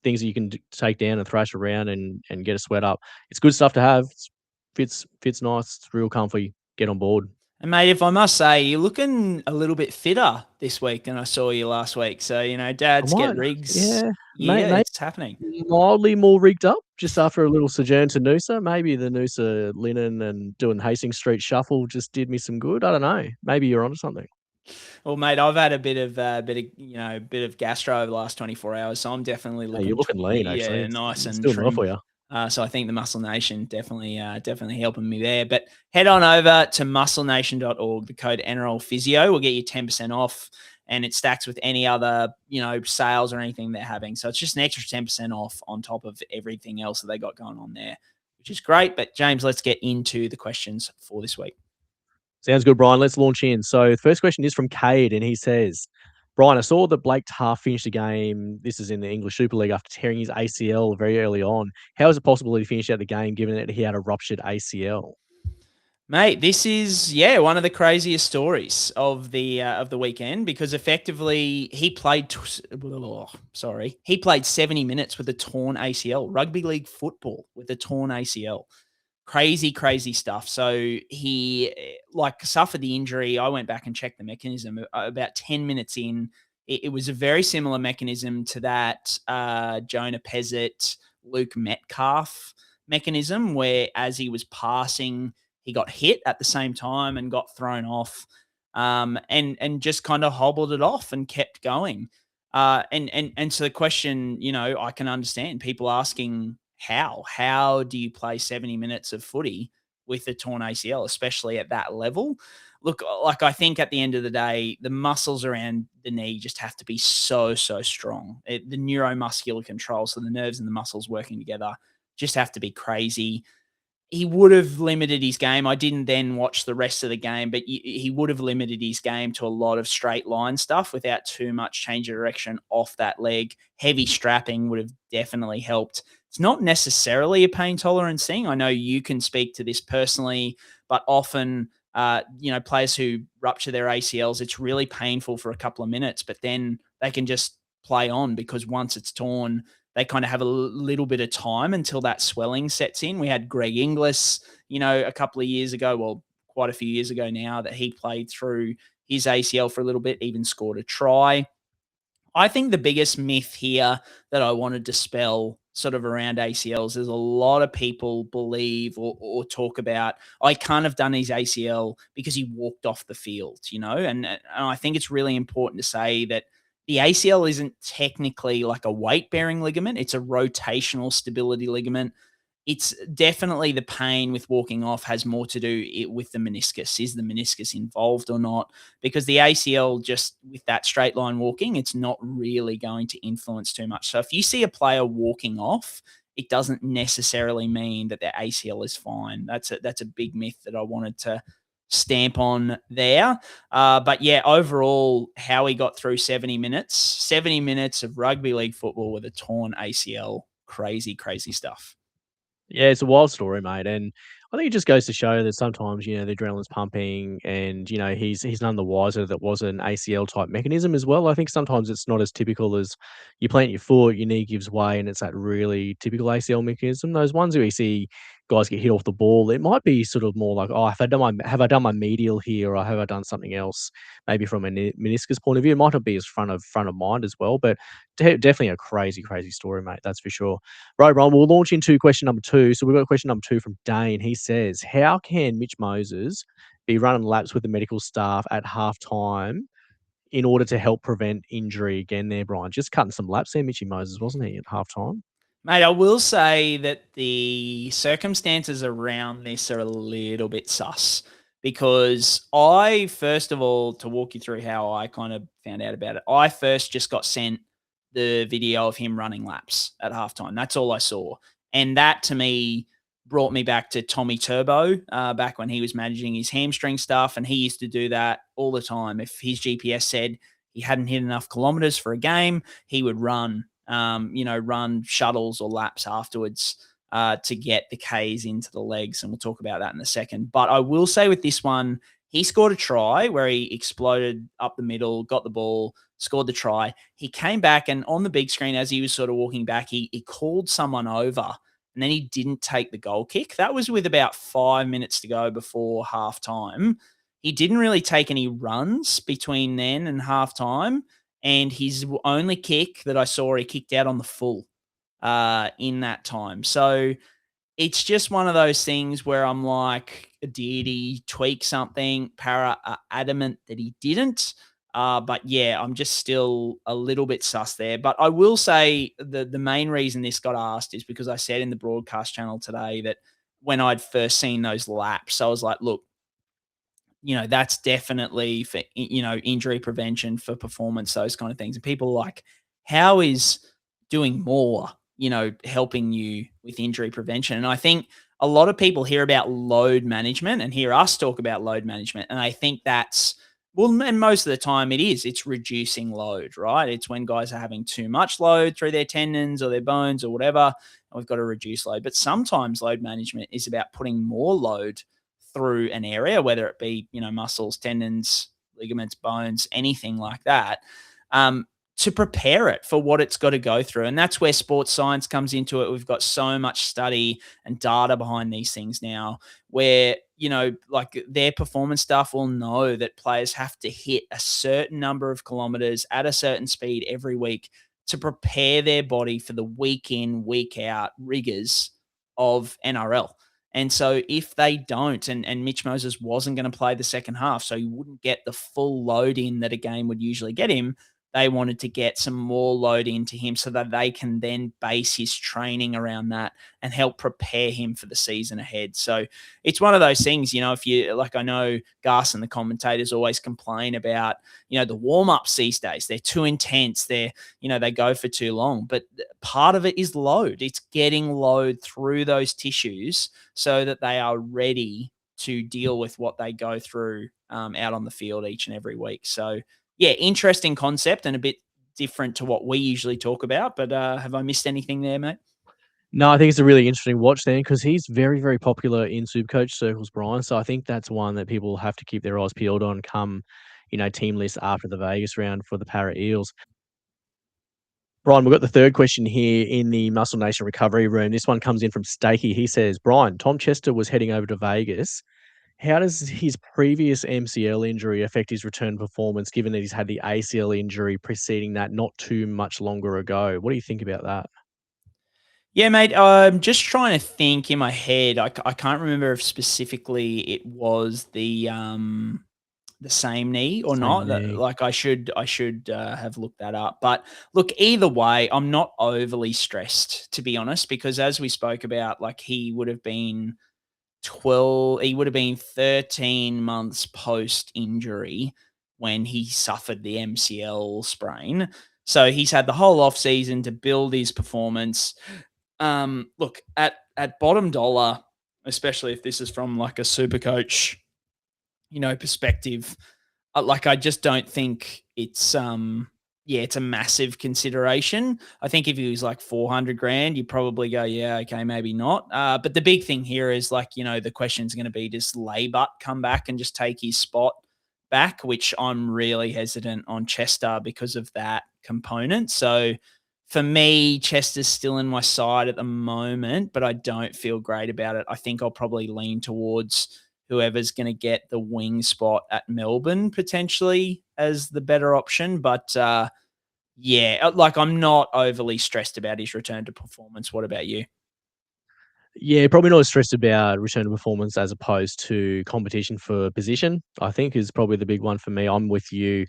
things that you can take down and thrash around and get a sweat up. It's good stuff to have. Fits nice. It's real comfy. Get on board. And mate, if I must say, you're looking a little bit fitter this week than I saw you last week. So, dads get rigs. Yeah, mate, it's happening. Mildly more rigged up just after a little sojourn to Noosa. Maybe the Noosa linen and doing Hastings Street Shuffle just did me some good. I don't know. Maybe you're onto something. Well, mate, I've had a bit of gastro over the last 24 hours, so I'm definitely looking. You're looking lean, actually. Yeah, nice and doing well for you. So I think the Muscle Nation definitely helping me there. But head on over to musclenation.org. The code NRL Physio will get you 10% off, and it stacks with any other sales or anything they're having. So it's just an extra 10% off on top of everything else that they got going on there, which is great. But James, let's get into the questions for this week. Sounds good, Brian. Let's launch in. So the first question is from Cade, and he says, Brien, I saw that Blake Taaffe finished the game. This is in the English Super League after tearing his ACL very early on. How is it possible he finished out the game given that he had a ruptured ACL? Mate, this is one of the craziest stories of the weekend because effectively he played 70 minutes with a torn ACL, rugby league football with a torn ACL. Crazy stuff. So he suffered the injury. I went back and checked the mechanism about 10 minutes in. It was a very similar mechanism to that Jonah Pezzett, Luke Metcalf mechanism, where as he was passing, he got hit at the same time and got thrown off, and just kind of hobbled it off and kept going. And so the question, I can understand people asking how do you play 70 minutes of footy with a torn ACL, especially at that level? Look, I think at the end of the day, the muscles around the knee just have to be so strong. The neuromuscular control, so the nerves and the muscles working together, just have to be crazy. He would have limited his game. I didn't then watch the rest of the game, but he would have limited his game to a lot of straight line stuff without too much change of direction off that leg. Heavy strapping would have definitely helped. It's not necessarily a pain tolerance thing. I know you can speak to this personally, but often, players who rupture their ACLs, it's really painful for a couple of minutes, but then they can just play on because once it's torn, they kind of have a little bit of time until that swelling sets in. We had Greg Inglis, a couple of years ago, well, quite a few years ago now, that he played through his ACL for a little bit, even scored a try. I think the biggest myth here that I want to dispel sort of around ACLs is a lot of people believe or talk about, I can't have done his ACL because he walked off the field, and I think it's really important to say that the ACL isn't technically like a weight-bearing ligament. It's a rotational stability ligament. It's definitely the pain with walking off has more to do with the meniscus. Is the meniscus involved or not? Because the ACL, just with that straight line walking, it's not really going to influence too much. So if you see a player walking off, it doesn't necessarily mean that their ACL is fine. That's a big myth that I wanted to stamp on there. But yeah, overall, how he got through 70 minutes of rugby league football with a torn ACL. Crazy stuff. Yeah, it's a wild story, mate, and I think it just goes to show that sometimes, the adrenaline's pumping and, he's none the wiser that was an ACL type mechanism as well. I think sometimes it's not as typical as you plant your foot, your knee gives way, and it's that really typical ACL mechanism. Those ones where you see guys get hit off the ball, it might be sort of more like, oh, have I done my medial here, or have I done something else? Maybe from a meniscus point of view, it might not be as front of mind as well, but definitely a crazy story, mate. That's for sure. Right, Ron, we'll launch into question number 2. So we've got question number 2 from Dane. He says, how can Mitch Moses be running laps with the medical staff at halftime in order to help prevent injury again there, Brian? Just cutting some laps there, Mitchy Moses, wasn't he, at halftime? Mate, I will say that the circumstances around this are a little bit sus because first of all, to walk you through how I kind of found out about it, I first just got sent the video of him running laps at halftime. That's all I saw. And that to me brought me back to Tommy Turbo, back when he was managing his hamstring stuff. And he used to do that all the time. If his GPS said he hadn't hit enough kilometers for a game, he would run shuttles or laps afterwards to get the Ks into the legs. And we'll talk about that in a second. But I will say with this one, he scored a try where he exploded up the middle, got the ball, scored the try. He came back and on the big screen, as he was sort of walking back, he called someone over and then he didn't take the goal kick. That was with about 5 minutes to go before halftime. He didn't really take any runs between then and halftime. And his only kick that I saw, he kicked out on the full in that time. So it's just one of those things where I'm like, did he tweak something? Para are adamant that he didn't. But yeah, I'm just still a little bit sus there. But I will say the main reason this got asked is because I said in the broadcast channel today that when I'd first seen those laps, I was like, look, that's definitely for, injury prevention, for performance, those kind of things. And people are like, how is doing more, helping you with injury prevention? And I think a lot of people hear about load management and hear us talk about load management. And I think that's Well, and most of the time it's reducing load, right? It's when guys are having too much load through their tendons or their bones or whatever, and we've got to reduce load. But sometimes load management is about putting more load through an area, whether it be, muscles, tendons, ligaments, bones, anything like that, to prepare it for what it's got to go through. And that's where sports science comes into it. We've got so much study and data behind these things now where, like their performance staff will know that players have to hit a certain number of kilometers at a certain speed every week to prepare their body for the week in, week out rigors of NRL. And so if they don't, and Mitch Moses wasn't going to play the second half, so he wouldn't get the full load in that a game would usually get him, they wanted to get some more load into him so that they can then base his training around that and help prepare him for the season ahead. So it's one of those things, if you, like, I know Gus and the commentators always complain about, the warm-ups these days. They're too intense. They go for too long. But part of it is load. It's getting load through those tissues so that they are ready to deal with what they go through out on the field each and every week. So, yeah, interesting concept and a bit different to what we usually talk about. But have I missed anything there, mate? No, I think it's a really interesting watch then because he's very, very popular in Supercoach circles, Brian. So I think that's one that people have to keep their eyes peeled on come, team list after the Vegas round for the Para Eels. Brian, we've got the third question here in the Muscle Nation recovery room. This one comes in from Stakey. He says, Brian, Tom Chester was heading over to Vegas. How does his previous MCL injury affect his return performance, given that he's had the ACL injury preceding that not too much longer ago? What do you think about that? Yeah, mate, I'm just trying to think in my head. I can't remember if specifically it was the same knee or Same not. knee. Like I should have looked that up. But look, either way, I'm not overly stressed, to be honest, because as we spoke about, like he would have been 13 months post injury when he suffered the MCL sprain. So he's had the whole off season to build his performance. Look, at bottom dollar, especially if this is from like a super coach, perspective, I just don't think it's it's a massive consideration. I think if he was like 400 grand, you probably go, yeah, okay, maybe not. But the big thing here is like, the question's going to be, does Laybutt come back and just take his spot back, which I'm really hesitant on Chester because of that component. So for me, Chester's still in my side at the moment, but I don't feel great about it. I think I'll probably lean towards whoever's going to get the wing spot at Melbourne potentially as the better option. But I'm not overly stressed about his return to performance. What about you? Yeah, probably not as stressed about return to performance as opposed to competition for position, I think is probably the big one for me. I'm with you.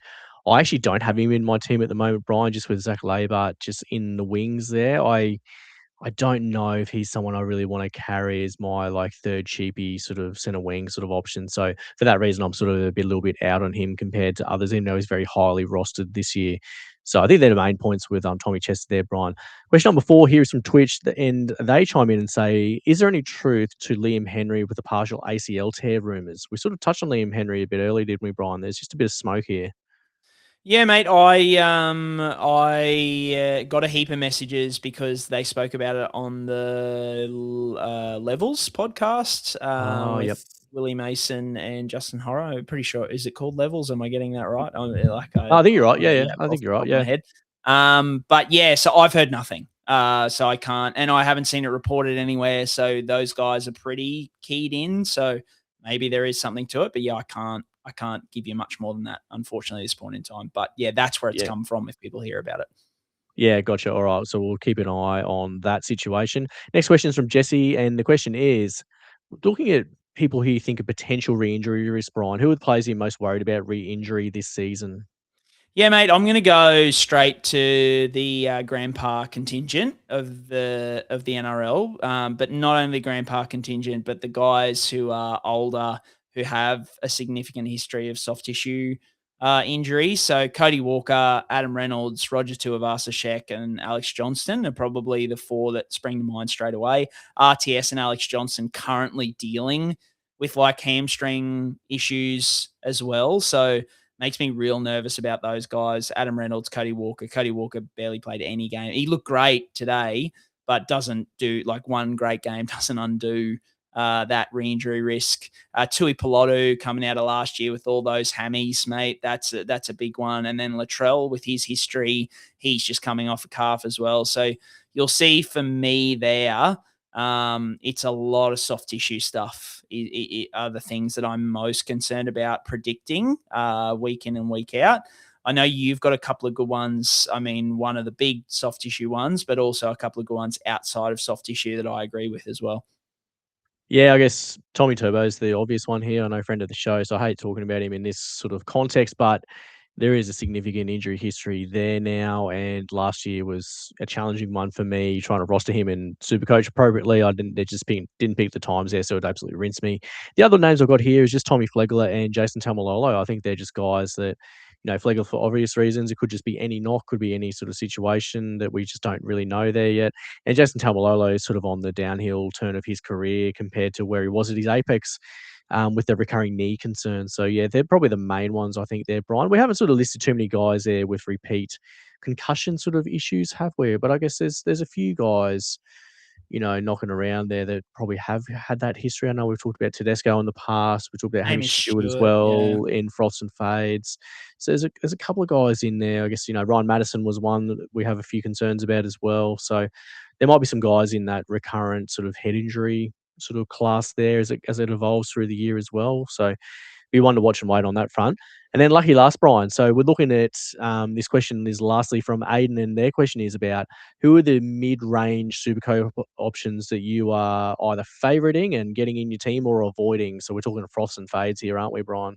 I actually don't have him in my team at the moment, Brian, just with Zach Laybutt just in the wings there. I don't know if he's someone I really want to carry as my like third cheapy sort of center wing sort of option. So for that reason, I'm sort of a little bit out on him compared to others. Even though he's very highly rostered this year. So I think they're the main points with Tommy Chester there, Brian. Question number 4 here is from Twitch, and they chime in and say, is there any truth to Liam Henry with the partial ACL tear rumours? We sort of touched on Liam Henry a bit earlier, didn't we, Brian? There's just a bit of smoke here. Yeah, mate. I got a heap of messages because they spoke about it on the Levels podcast with Yep. Willie Mason and Justin Horrow. I'm pretty sure. Is it called Levels? Am I getting that right? I think you're right. Yeah. I think you're right. Yeah. Head. But yeah, so I've heard nothing. So I can't, and I haven't seen it reported anywhere. So those guys are pretty keyed in. So maybe there is something to it, but yeah, I can't give you much more than that, unfortunately, at this point in time. But yeah, that's where it's come from if people hear about it. Yeah, gotcha. All right. So we'll keep an eye on that situation. Next question is from Jesse. And the question is, looking at people who you think are potential re-injury risk, Brian, who are the players you're most worried about re-injury this season? Yeah, mate, I'm going to go straight to the grandpa contingent of the NRL, but not only grandpa contingent, but the guys who are older, who have a significant history of soft tissue injuries. So Cody Walker, Adam Reynolds, Roger Tuivasa-Sheck, and Alex Johnston are probably the 4 that spring to mind straight away. RTS and Alex Johnston currently dealing with like hamstring issues as well. So makes me real nervous about those guys. Adam Reynolds, Cody Walker. Cody Walker barely played any game. He looked great today, but doesn't do like one great game, doesn't undo that re-injury risk. Tui Pilotu coming out of last year with all those hammies, mate. That's a big one. And then Latrell with his history, he's just coming off a calf as well. So you'll see for me there, it's a lot of soft tissue stuff are the things that I'm most concerned about predicting week in and week out. I know you've got a couple of good ones. I mean, one of the big soft tissue ones, but also a couple of good ones outside of soft tissue that I agree with as well. Yeah, I guess Tommy Turbo is the obvious one here. I know friend of the show, so I hate talking about him in this sort of context, but there is a significant injury history there now, and last year was a challenging one for me trying to roster him and SuperCoach appropriately. Didn't pick the times there, so it absolutely rinsed me. The other names I've got here is just Tommy Flegler and Jason Taumalolo. I think they're just guys that, Flegler for obvious reasons. It could just be any knock, could be any sort of situation that we just don't really know there yet. And Jason Taumalolo is sort of on the downhill turn of his career compared to where he was at his apex. With the recurring knee concerns. So, yeah, they're probably the main ones I think there, Brian. We haven't sort of listed too many guys there with repeat concussion sort of issues, have we? But I guess there's a few guys, knocking around there that probably have had that history. I know we've talked about Tedesco in the past. We talked about Hamish Stewart as well in Froths and Fades. So there's a couple of guys in there. I guess, Ryan Madison was one that we have a few concerns about as well. So there might be some guys in that recurrent sort of head injury sort of class there as it evolves through the year as well. So be one to watch and wait on that front. And then lucky last, Brian. So we're looking at this question is lastly from Aiden, and their question is about who are the mid-range Supercoach options that you are either favoriting and getting in your team or avoiding. So we're talking Froths and Fades here, aren't we, Brian?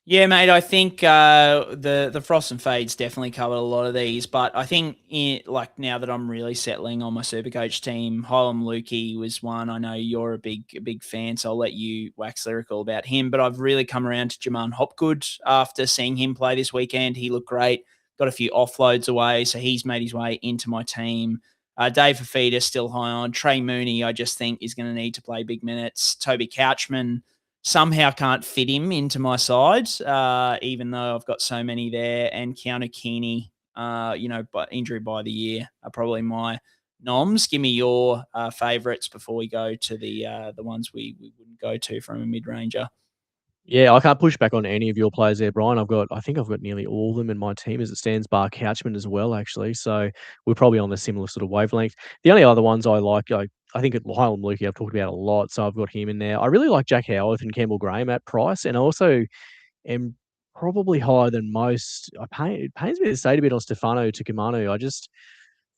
Yeah, mate, I think the Frost and Fades definitely covered a lot of these, but I think now that I'm really settling on my Supercoach team, Hylam Lukey was one. I know you're a big fan, so I'll let you wax lyrical about him, but I've really come around to Jaman Hopgood after seeing him play this weekend. He looked great, got a few offloads away, so he's made his way into my team. Dave Fafita still high on. Trey Mooney, I just think, is going to need to play big minutes. Toby Couchman, somehow can't fit him into my side, even though I've got so many there. And Keanu Keeney, but injury by the year are probably my noms. Give me your favourites before we go to the ones we wouldn't go to from a mid-ranger. Yeah, I can't push back on any of your players there, Brian. I think I've got nearly all of them in my team as it stands, bar Couchman as well, actually. So we're probably on a similar sort of wavelength. The only other ones I like, I think at Hylam Lukey I've talked about a lot, so I've got him in there. I really like Jack Howarth and Campbell Graham at price, and I also am probably higher than most. It pains me to say a bit on Stefano Tukumanu. I just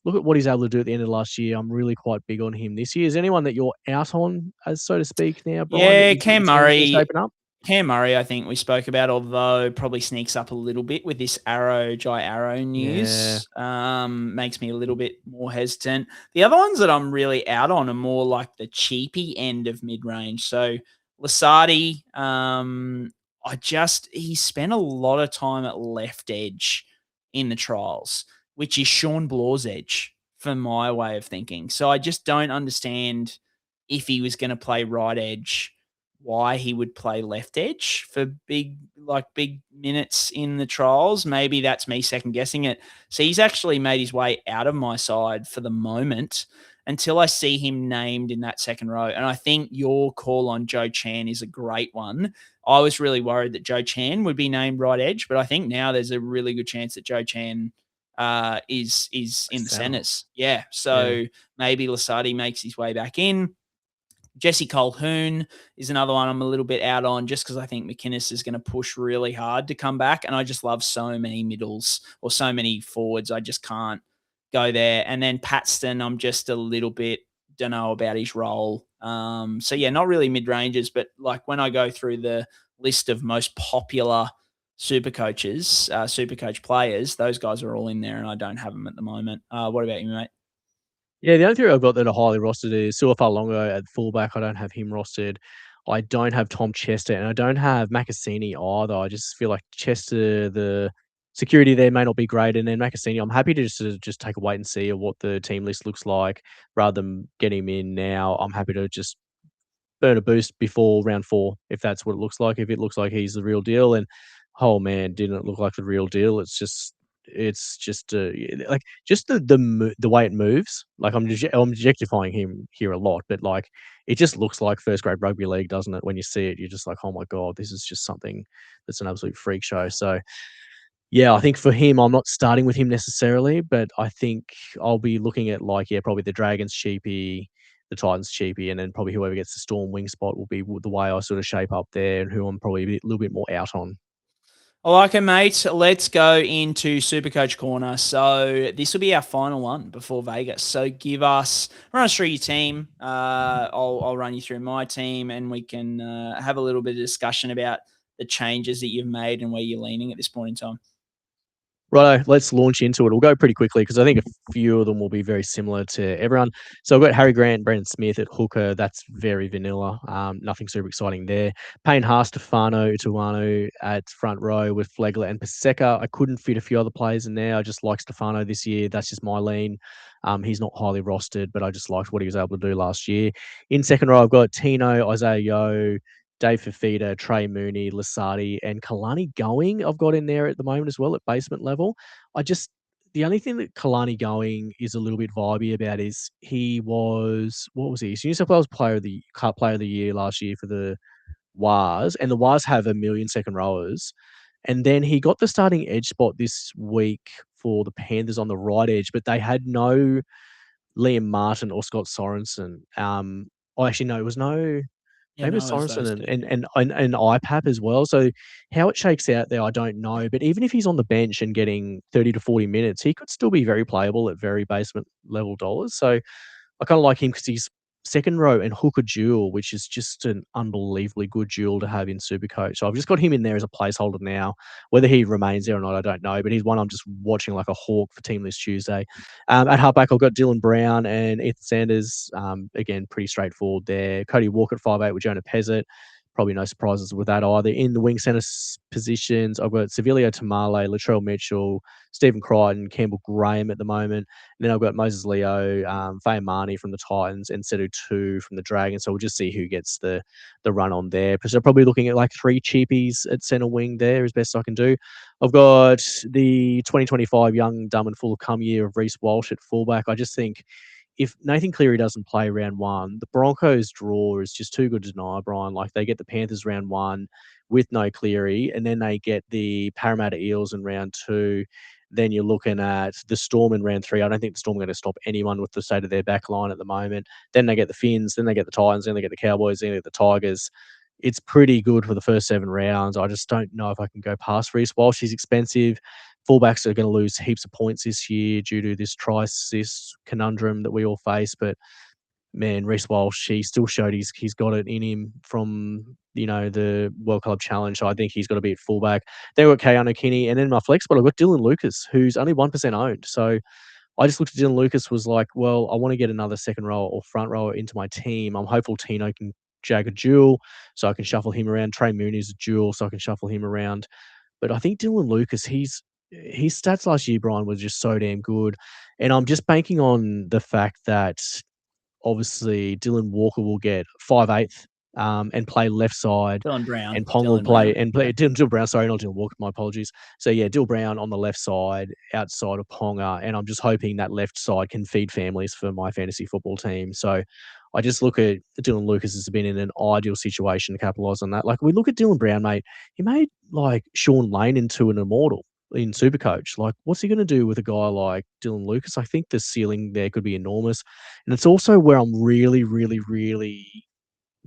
look at what he's able to do at the end of last year. I'm really quite big on him this year. Is anyone that you're out on, as so to speak, now, Brian? Yeah, Cam Murray. Shaping up? Cam Murray, I think we spoke about, although probably sneaks up a little bit with this Jai Arrow news. Yeah. Makes me a little bit more hesitant. The other ones that I'm really out on are more like the cheapy end of mid-range. So Lasardi, he spent a lot of time at left edge in the trials, which is Sean Blaw's edge for my way of thinking. So I just don't understand if he was going to play right edge, why he would play left edge for big minutes in the trials. Maybe that's me second guessing it. So he's actually made his way out of my side for the moment until I see him named in that second row. And I think your call on Joe Chan is a great one. I was really worried that Joe Chan would be named right edge, but I think now there's a really good chance that Joe Chan is in the centers. Yeah. So maybe Lasardi makes his way back in. Jesse Colquhoun is another one I'm a little bit out on just because I think McInnes is going to push really hard to come back. And I just love so many middles or so many forwards. I just can't go there. And then Patston, I'm just a little bit, don't know about his role. So yeah, not really mid-ranges, but like when I go through the list of most popular SuperCoach players, those guys are all in there and I don't have them at the moment. What about you, mate? Yeah, the only three I've got that are highly rostered is Sua Fa'alogo at fullback. I don't have him rostered. I don't have Tom Chester, and I don't have Makasini either. I just feel like Chester, the security there may not be great. And then Makasini, I'm happy to just take a wait and see of what the team list looks like rather than get him in now. I'm happy to just burn a boost before round 4, if that's what it looks like. If it looks like he's the real deal, and oh man, didn't look like the real deal. It's just like just the way it moves. Like I'm objectifying him here a lot, but like it just looks like first grade rugby league, doesn't it? When you see it, you're just like, oh my god, this is just something that's an absolute freak show. So yeah, I think for him, I'm not starting with him necessarily, but I think I'll be looking at like, yeah, probably the Dragons cheapie, the Titans cheapie, and then probably whoever gets the Storm wing spot will be the way I sort of shape up there and who I'm probably a little bit more out on. I like it, mate. Let's go into Supercoach Corner. So this will be our final one before Vegas. So run us through your team. I'll run you through my team, and we can have a little bit of discussion about the changes that you've made and where you're leaning at this point in time. Righto, let's launch into it. We'll go pretty quickly because I think a few of them will be very similar to everyone. So I've got Harry Grant, Brendan Smith at hooker. That's very vanilla. Nothing super exciting there. Payne Haas, Stefano Utuano at front row with Flegler and Paseka. I couldn't fit a few other players in there. I just like Stefano this year. That's just my lean. He's not highly rostered, but I just liked what he was able to do last year. In second row, I've got Tino, Isaiah Yeo, Dave Fafita, Trey Mooney, Lasardi, and Kalani Going I've got in there at the moment as well at basement level. The only thing that Kalani Going is a little bit vibey about is he was, what was he? He's New South Wales player of the year last year for the Wars, and the Wars have 1,000,000 second rowers. And then he got the starting edge spot this week for the Panthers on the right edge, but they had no Liam Martin or Scott Sorensen. Actually, no, it was no. Yeah, Maybe no, it's it was Sorensen those and two, and yeah. and IPAP as well. So how it shakes out there, I don't know. But even if he's on the bench and getting 30 to 40 minutes, he could still be very playable at very basement level dollars. So I kind of like him because he's second row and hooker duel, which is just an unbelievably good duel to have in Supercoach. So I've just got him in there as a placeholder now. Whether he remains there or not, I don't know. But he's one I'm just watching like a hawk for Team List Tuesday. At halfback, I've got Dylan Brown and Ethan Sanders. Again, pretty straightforward there. Cody Walker at 5'8" with Jonah Pezzett. Probably no surprises with that either. In the wing centre positions, I've got Sevilio Tamale, Latrell Mitchell, Stephen Crichton, Campbell Graham at the moment. And then I've got Moses Leo, Faye Marnie from the Titans, and Sedu 2 from the Dragons. So we'll just see who gets the run on there. So probably looking at like 3 cheapies at centre wing there as best I can do. I've got the 2025 young, dumb and full of cum year of Reece Walsh at fullback. I just think if Nathan Cleary doesn't play round 1, the Broncos draw is just too good to deny, Brian. Like they get the Panthers round 1 with no Cleary, and then they get the Parramatta Eels in round 2. Then you're looking at the Storm in round 3. I don't think the Storm are going to stop anyone with the state of their back line at the moment. Then they get the Finns, then they get the Titans, then they get the Cowboys, then they get the Tigers. It's pretty good for the first 7 rounds. I just don't know if I can go past Reece Walsh. He's expensive. Fullbacks are going to lose heaps of points this year due to this try-assist conundrum that we all face. But man, Reece Walsh, he still showed he's got it in him from the World Club Challenge. So I think he's got to be at fullback. Then we've got Keanu Kinney, and then my flex spot I've got Dylan Lucas, who's only 1% owned. So I just looked at Dylan Lucas, was like, well, I want to get another second row or front rower into my team. I'm hopeful Tino can jag a duel, so I can shuffle him around. Trey Mooney's a duel, so I can shuffle him around. But I think Dylan Lucas, his stats last year, Brian, was just so damn good. And I'm just banking on the fact that obviously Dylan Walker will get 5/8 and play left side. Dylan Brown. And Pong will Dylan play Brown. Dylan Brown. Sorry, not Dylan Walker. My apologies. So yeah, Dylan Brown on the left side, outside of Ponga, and I'm just hoping that left side can feed families for my fantasy football team. So I just look at Dylan Lucas has been in an ideal situation to capitalise on that. Like we look at Dylan Brown, mate. He made like Sean Lane into an immortal in Supercoach. Like, what's he going to do with a guy like Dylan Lucas? I think the ceiling there could be enormous, and it's also where I'm really, really, really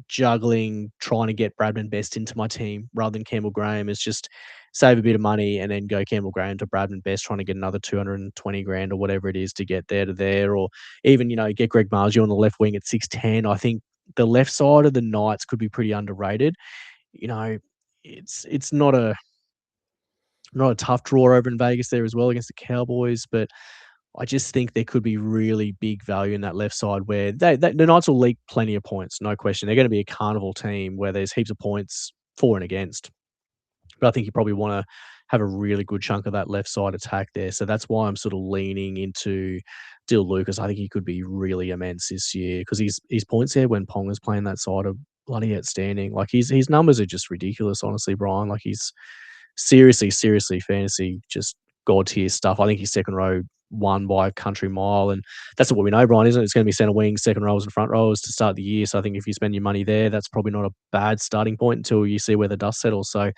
juggling trying to get Bradman Best into my team rather than Campbell Graham. Is just save a bit of money and then go Campbell Graham to Bradman Best, trying to get another 220 grand or whatever it is to get there to there, or even get Greg Marzio on the left wing at 610. I think the left side of the Knights could be pretty underrated. It's not a tough draw over in Vegas there as well against the Cowboys, but I just think there could be really big value in that left side where the Knights will leak plenty of points, no question. They're going to be a carnival team where there's heaps of points for and against. But I think you probably want to have a really good chunk of that left side attack there. So that's why I'm sort of leaning into Dill Lucas. I think he could be really immense this year because his points there when Ponga's playing that side are bloody outstanding. Like his numbers are just ridiculous, honestly, Brian. Like seriously fantasy, just god tier stuff. I think his second row won by a country mile, and that's what we know, Brian, isn't it? It's going to be centre wings, second rows, and front rows to start the year. So I think if you spend your money there, that's probably not a bad starting point until you see where the dust settles. So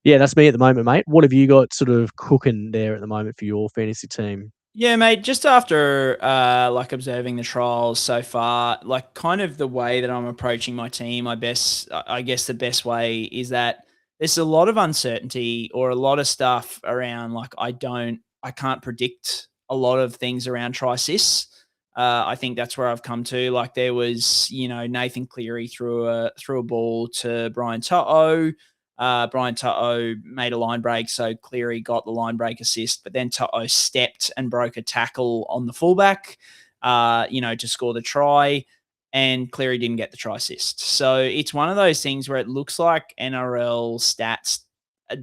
yeah, that's me at the moment, mate. What have you got sort of cooking there at the moment for your fantasy team? Yeah, mate, just after like observing the trials so far, like kind of the way that I'm approaching my team, I guess the best way is that there's a lot of uncertainty or a lot of stuff around like I can't predict a lot of things around tri-sis. I think that's where I've come to. Like there was, Nathan Cleary threw a ball to Brian To'o. Brian To'o made a line break, so Cleary got the line break assist, but then To'o stepped and broke a tackle on the fullback, to score the try, and Cleary didn't get the try assist. So it's one of those things where it looks like NRL stats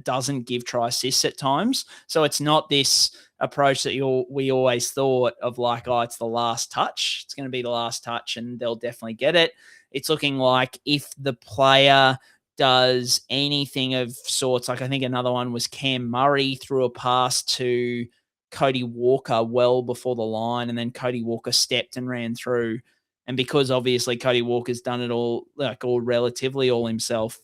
doesn't give try assists at times. So it's not this approach that we always thought of like, oh, it's the last touch. It's going to be the last touch and they'll definitely get it. It's looking like if the player does anything of sorts, like I think another one was Cam Murray threw a pass to Cody Walker well before the line, and then Cody Walker stepped and ran through. And because obviously Cody Walker's done it all relatively all himself,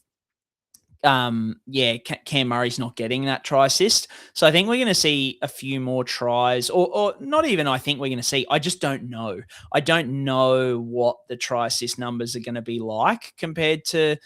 Cam Murray's not getting that try assist. So I think we're going to see a few more tries, or not even I think we're going to see. I just don't know. I don't know what the try assist numbers are going to be like compared to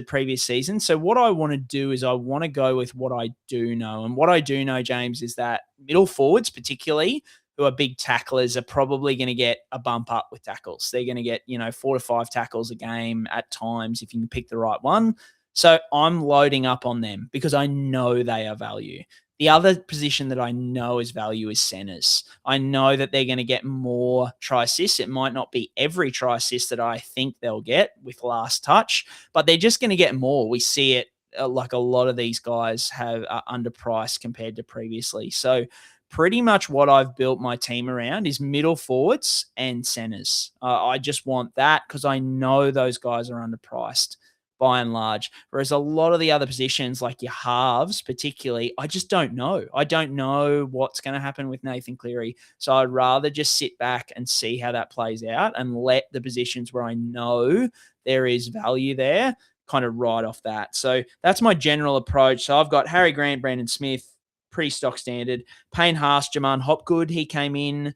previous seasons. So what I want to do is I want to go with what I do know. And what I do know, James, is that middle forwards, particularly, who are big tacklers, are probably going to get a bump up with tackles. They're going to get, 4 to 5 tackles a game at times if you can pick the right one. So I'm loading up on them because I know they are value. The other position that I know is value is centers. I know that they're going to get more try assists. It might not be every try assist that I think they'll get with last touch, but they're just going to get more. We see it like a lot of these guys are underpriced compared to previously. So pretty much what I've built my team around is middle forwards and centers. I just want that because I know those guys are underpriced by and large. Whereas a lot of the other positions, like your halves particularly, I just don't know. I don't know what's going to happen with Nathan Cleary. So I'd rather just sit back and see how that plays out and let the positions where I know there is value there kind of ride off that. So that's my general approach. So I've got Harry Grant, Brandon Smith, pretty stock standard. Payne Haas, Jaman Hopgood, he came in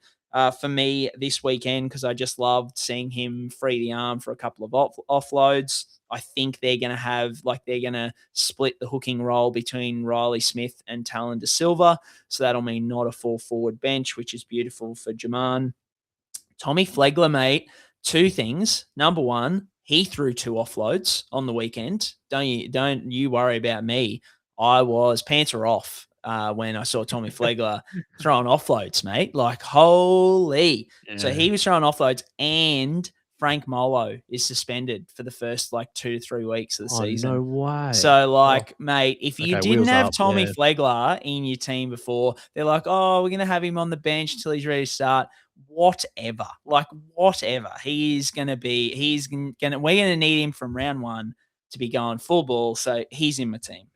for me this weekend because I just loved seeing him free the arm for a couple of offloads. I think they're going to split the hooking role between Riley Smith and Talon De Silva. So that'll mean not a 4-forward bench, which is beautiful for Jaman. Tommy Flegler, mate, 2 things. Number one, he threw 2 offloads on the weekend. Don't you worry about me. Pants were off when I saw Tommy Flegler throwing offloads, mate. Like, holy. Yeah. So he was throwing offloads, and Frank Molo is suspended for the first 2 to 3 weeks of the season. No way. So mate, if you didn't have Tommy Flegler in your team before, they're like, oh, we're going to have him on the bench until he's ready to start. Whatever. We're going to need him from round 1 to be going full ball. So he's in my team.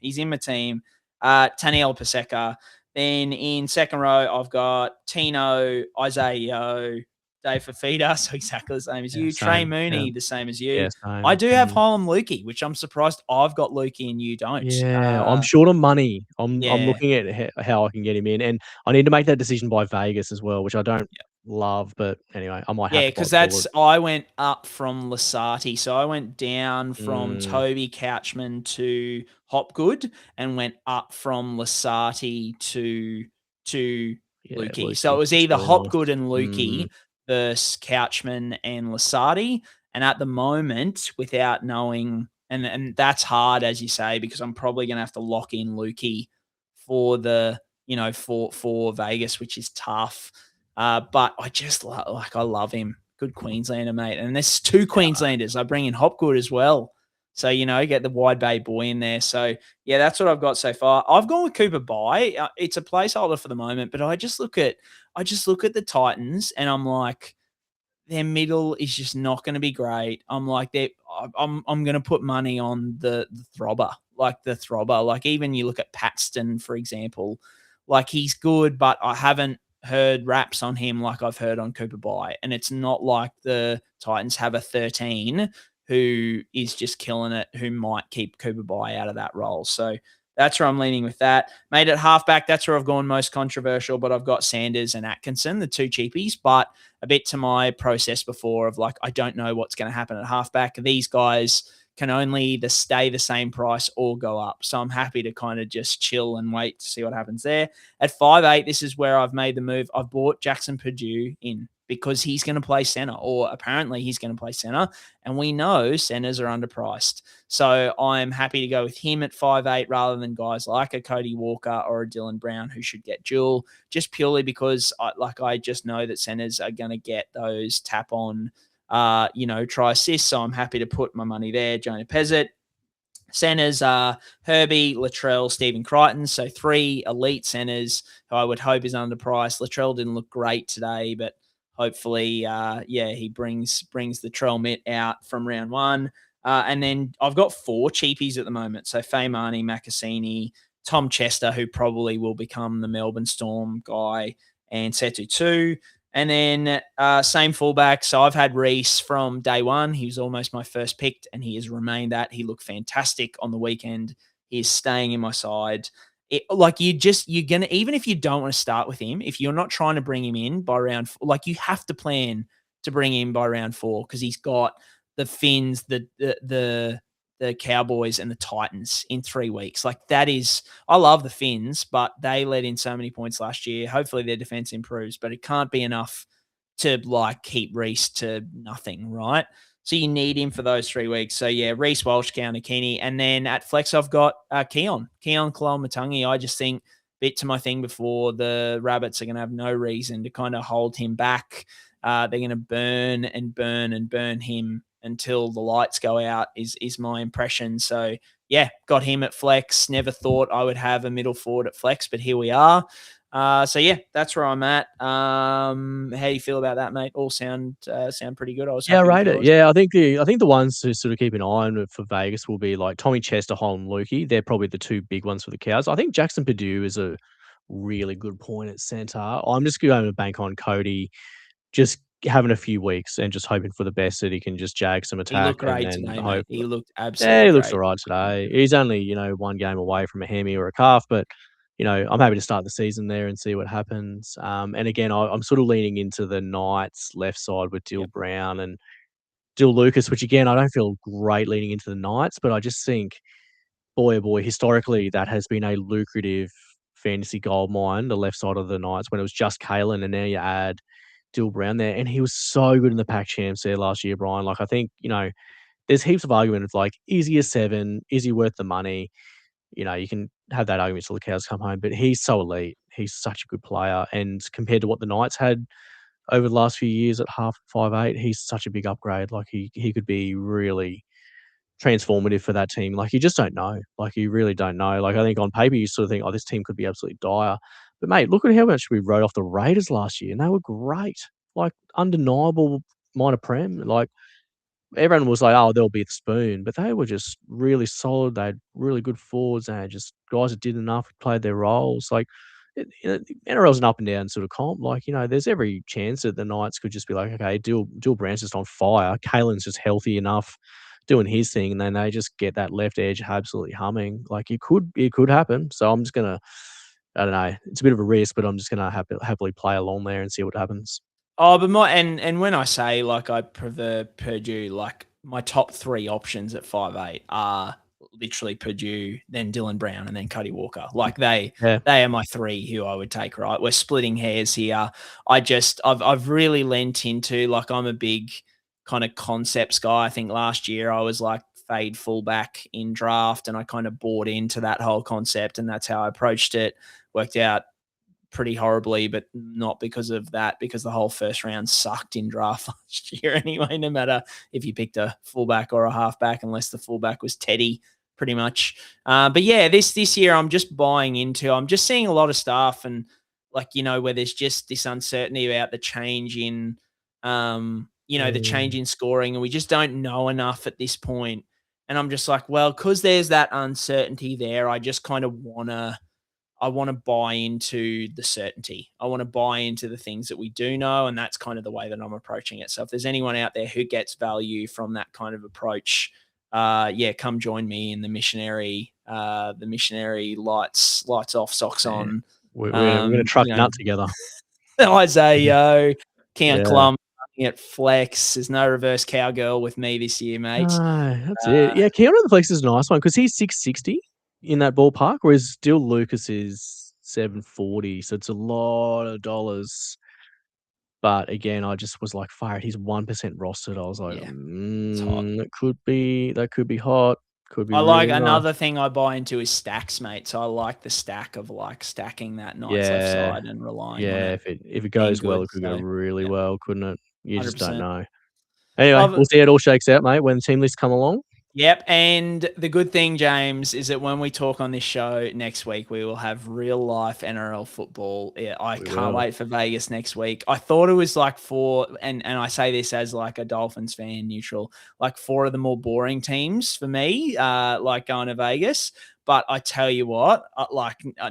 Taniela Paseka. Then in second row, I've got Tino, Isaiah, Dave Fafita, so exactly the same as you. Trey Mooney, the same as you. I do have Harlem Lukey, which I'm surprised I've got Lukey and you don't. Yeah, I'm short on money. I'm looking at how I can get him in, and I need to make that decision by Vegas as well, which I don't love, but anyway, I might have to. Because I went up from Lasati, so I went down from Toby Couchman to Hopgood and went up from Lasati to Lukey. So it was either Hopgood and Lukey versus Couchman and Lasati. And at the moment, without knowing, and that's hard, as you say, because I'm probably going to have to lock in Lukey for the, for Vegas, which is tough. But I just I love him. Good Queenslander, mate. And there's 2 Queenslanders. I bring in Hopgood as well. So, get the Wide Bay boy in there. So, yeah, that's what I've got so far. I've gone with Cooper Bye. It's a placeholder for the moment, but I just look at the Titans and I'm like, their middle is just not going to be great. I'm like, I'm going to put money on the throbber. like the throbber. Like even you look at Patston, for example, like he's good, but I haven't heard raps on him like I've heard on Cooper Bye. And it's not like the Titans have a 13 who is just killing it, who might keep Cooper Bye out of that role. So that's where I'm leaning with that. Made it halfback. That's where I've gone most controversial, but I've got Sanders and Atkinson, the two cheapies, but a bit to my process before of like, I don't know what's going to happen at halfback. These guys can only either stay the same price or go up. So I'm happy to kind of just chill and wait to see what happens there. At 5'8", this is where I've made the move. I've bought Jackson Purdue in because he's going to play center, or apparently he's going to play center. And we know centers are underpriced. So I'm happy to go with him at 5'8", rather than guys like a Cody Walker or a Dylan Brown who should get dual, just purely because I just know that centers are going to get those tap on, try assists. So I'm happy to put my money there. Jonah Pezzett. Centers are Herbie, Latrell, Stephen Crichton. So 3 elite centers who I would hope is underpriced. Latrell didn't look great today, but hopefully, he brings the Trell mitt out from round 1. And then I've got 4 cheapies at the moment. So Faimani, Makasini, Tom Chester, who probably will become the Melbourne Storm guy, and Setu 2. And then same fullback. So I've had Reece from day one. He was almost my first pick, and he has remained that. He looked fantastic on the weekend. He is staying in my side. You're gonna, even if you don't want to start with him, if you're not trying to bring him in by round 4, like you have to plan to bring him by round 4 because he's got the Finns, the Cowboys and the Titans in 3 weeks. Like that is, I love the Finns, but they let in so many points last year. Hopefully their defense improves, but it can't be enough to like keep Reece to nothing, right? So you need him for those 3 weeks. So yeah, Reece, Walsh, Kaunakini. And then at flex, I've got Keon Kalamatangi. I just think, bit to my thing before, the Rabbits are going to have no reason to kind of hold him back. They're going to burn him until the lights go out is my impression. So yeah, got him at flex. Never thought I would have a middle forward at flex, but here we are. So yeah, that's where I'm at. How do you feel about that, mate? All sound pretty good. I rate it. Yeah, I think the ones to sort of keep an eye on for Vegas will be like Tommy Chester, Holland, Lukey. They're probably the 2 big ones for the Cows. I think Jackson Purdue is a really good point at centre. I'm just going to bank on Cody just having a few weeks and just hoping for the best that he can just jag some attack. He looked great and today, hope. mate. He looked absolutely Yeah, he looks great. all right today. He's only 1 game away from a hammy or a calf, but I'm happy to start the season there and see what happens. And again, I'm sort of leaning into the Knights left side with Dill Brown and Dill Lucas, which again, I don't feel great leaning into the Knights, but I just think, boy, oh boy, historically, that has been a lucrative fantasy gold mine, the left side of the Knights, when it was just Kalen, and now you add Dill Brown there. And he was so good in the pack champs there last year, Brian. Like, I think, there's heaps of argument of like, is he a 7? Is he worth the money? You can have that argument till the cows come home, but he's so elite. He's such a good player. And compared to what the Knights had over the last few years at half 5'8", he's such a big upgrade. Like he could be really transformative for that team. Like you just don't know. Like you really don't know. Like I think on paper you sort of think, oh, this team could be absolutely dire. But mate, look at how much we wrote off the Raiders last year, and they were great. Like undeniable minor prem. Like everyone was like, oh, they'll be the spoon, but they were just really solid. They had really good forwards. They had just guys that did enough, played their roles. Like, NRL's an up and down sort of comp. Like, there's every chance that the Knights could just be like, okay, Dill Brown's just on fire. Kalen's just healthy enough, doing his thing, and then they just get that left edge absolutely humming. Like, it could happen. So I'm just gonna, I don't know, it's a bit of a risk, but I'm just gonna happily play along there and see what happens. Oh, but and when I say like I prefer Purdue, like my top 3 options at 5'8" are literally Purdue, then Dylan Brown, and then Cody Walker. Like they are my 3 who I would take. Right, we're splitting hairs here. I've really lent into, like, I'm a big kind of concepts guy. I think last year I was like fade fullback in draft, and I kind of bought into that whole concept, and that's how I approached it. Worked out pretty horribly, but not because of that, because the whole first round sucked in draft last year anyway, no matter if you picked a fullback or a halfback, unless the fullback was Teddy, pretty much. But yeah, this year I'm just buying into, I'm just seeing a lot of stuff, and like, where there's just this uncertainty about the change in, the change in scoring, and we just don't know enough at this point And I'm just like, well, because there's that uncertainty there, I just kind of want to buy into the certainty. I want to buy into the things that we do know, and that's kind of the way that I'm approaching it. So if there's anyone out there who gets value from that kind of approach, come join me in the missionary lights off, socks on. We're going to truck nut together. Isaiah, Count Yeah. Clum at flex. There's no reverse cowgirl with me this year, mate. That's it. Yeah, Keon on the flex is a nice one because he's 660 in that ballpark, whereas still Lucas is 740. So it's a lot of dollars. But again, I just was like, fire it. He's 1% rostered. I was like, Yeah, that could be hot. Could be I like really another nice. thing I buy into is stacks, mate. So I like the stack of like stacking that Knights left side and relying on it. If it goes well, good, it could go so, really well, couldn't it? You just don't 100%. know. Anyway, Love it. we'll see how it all shakes out, mate, when the team lists come along. Yep. And the good thing, James, is that when we talk on this show next week, we will have real life NRL football. Yeah, I can't wait for Vegas next week. I thought it was like and I say this as like a Dolphins fan, neutral, like 4 of the more boring teams for me, like going to Vegas. But I tell you what,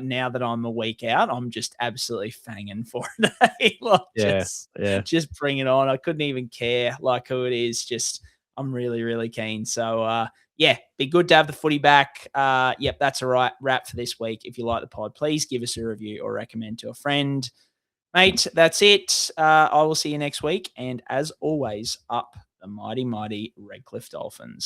now that I'm a week out, I'm just absolutely fanging for it. Just bring it on. I couldn't even care like who it is. Just I'm really, really keen. So, be good to have the footy back. That's a wrap for this week. If you like the pod, please give us a review or recommend to a friend. Mate, that's it. I will see you next week. And as always, up the mighty, mighty Redcliffe Dolphins.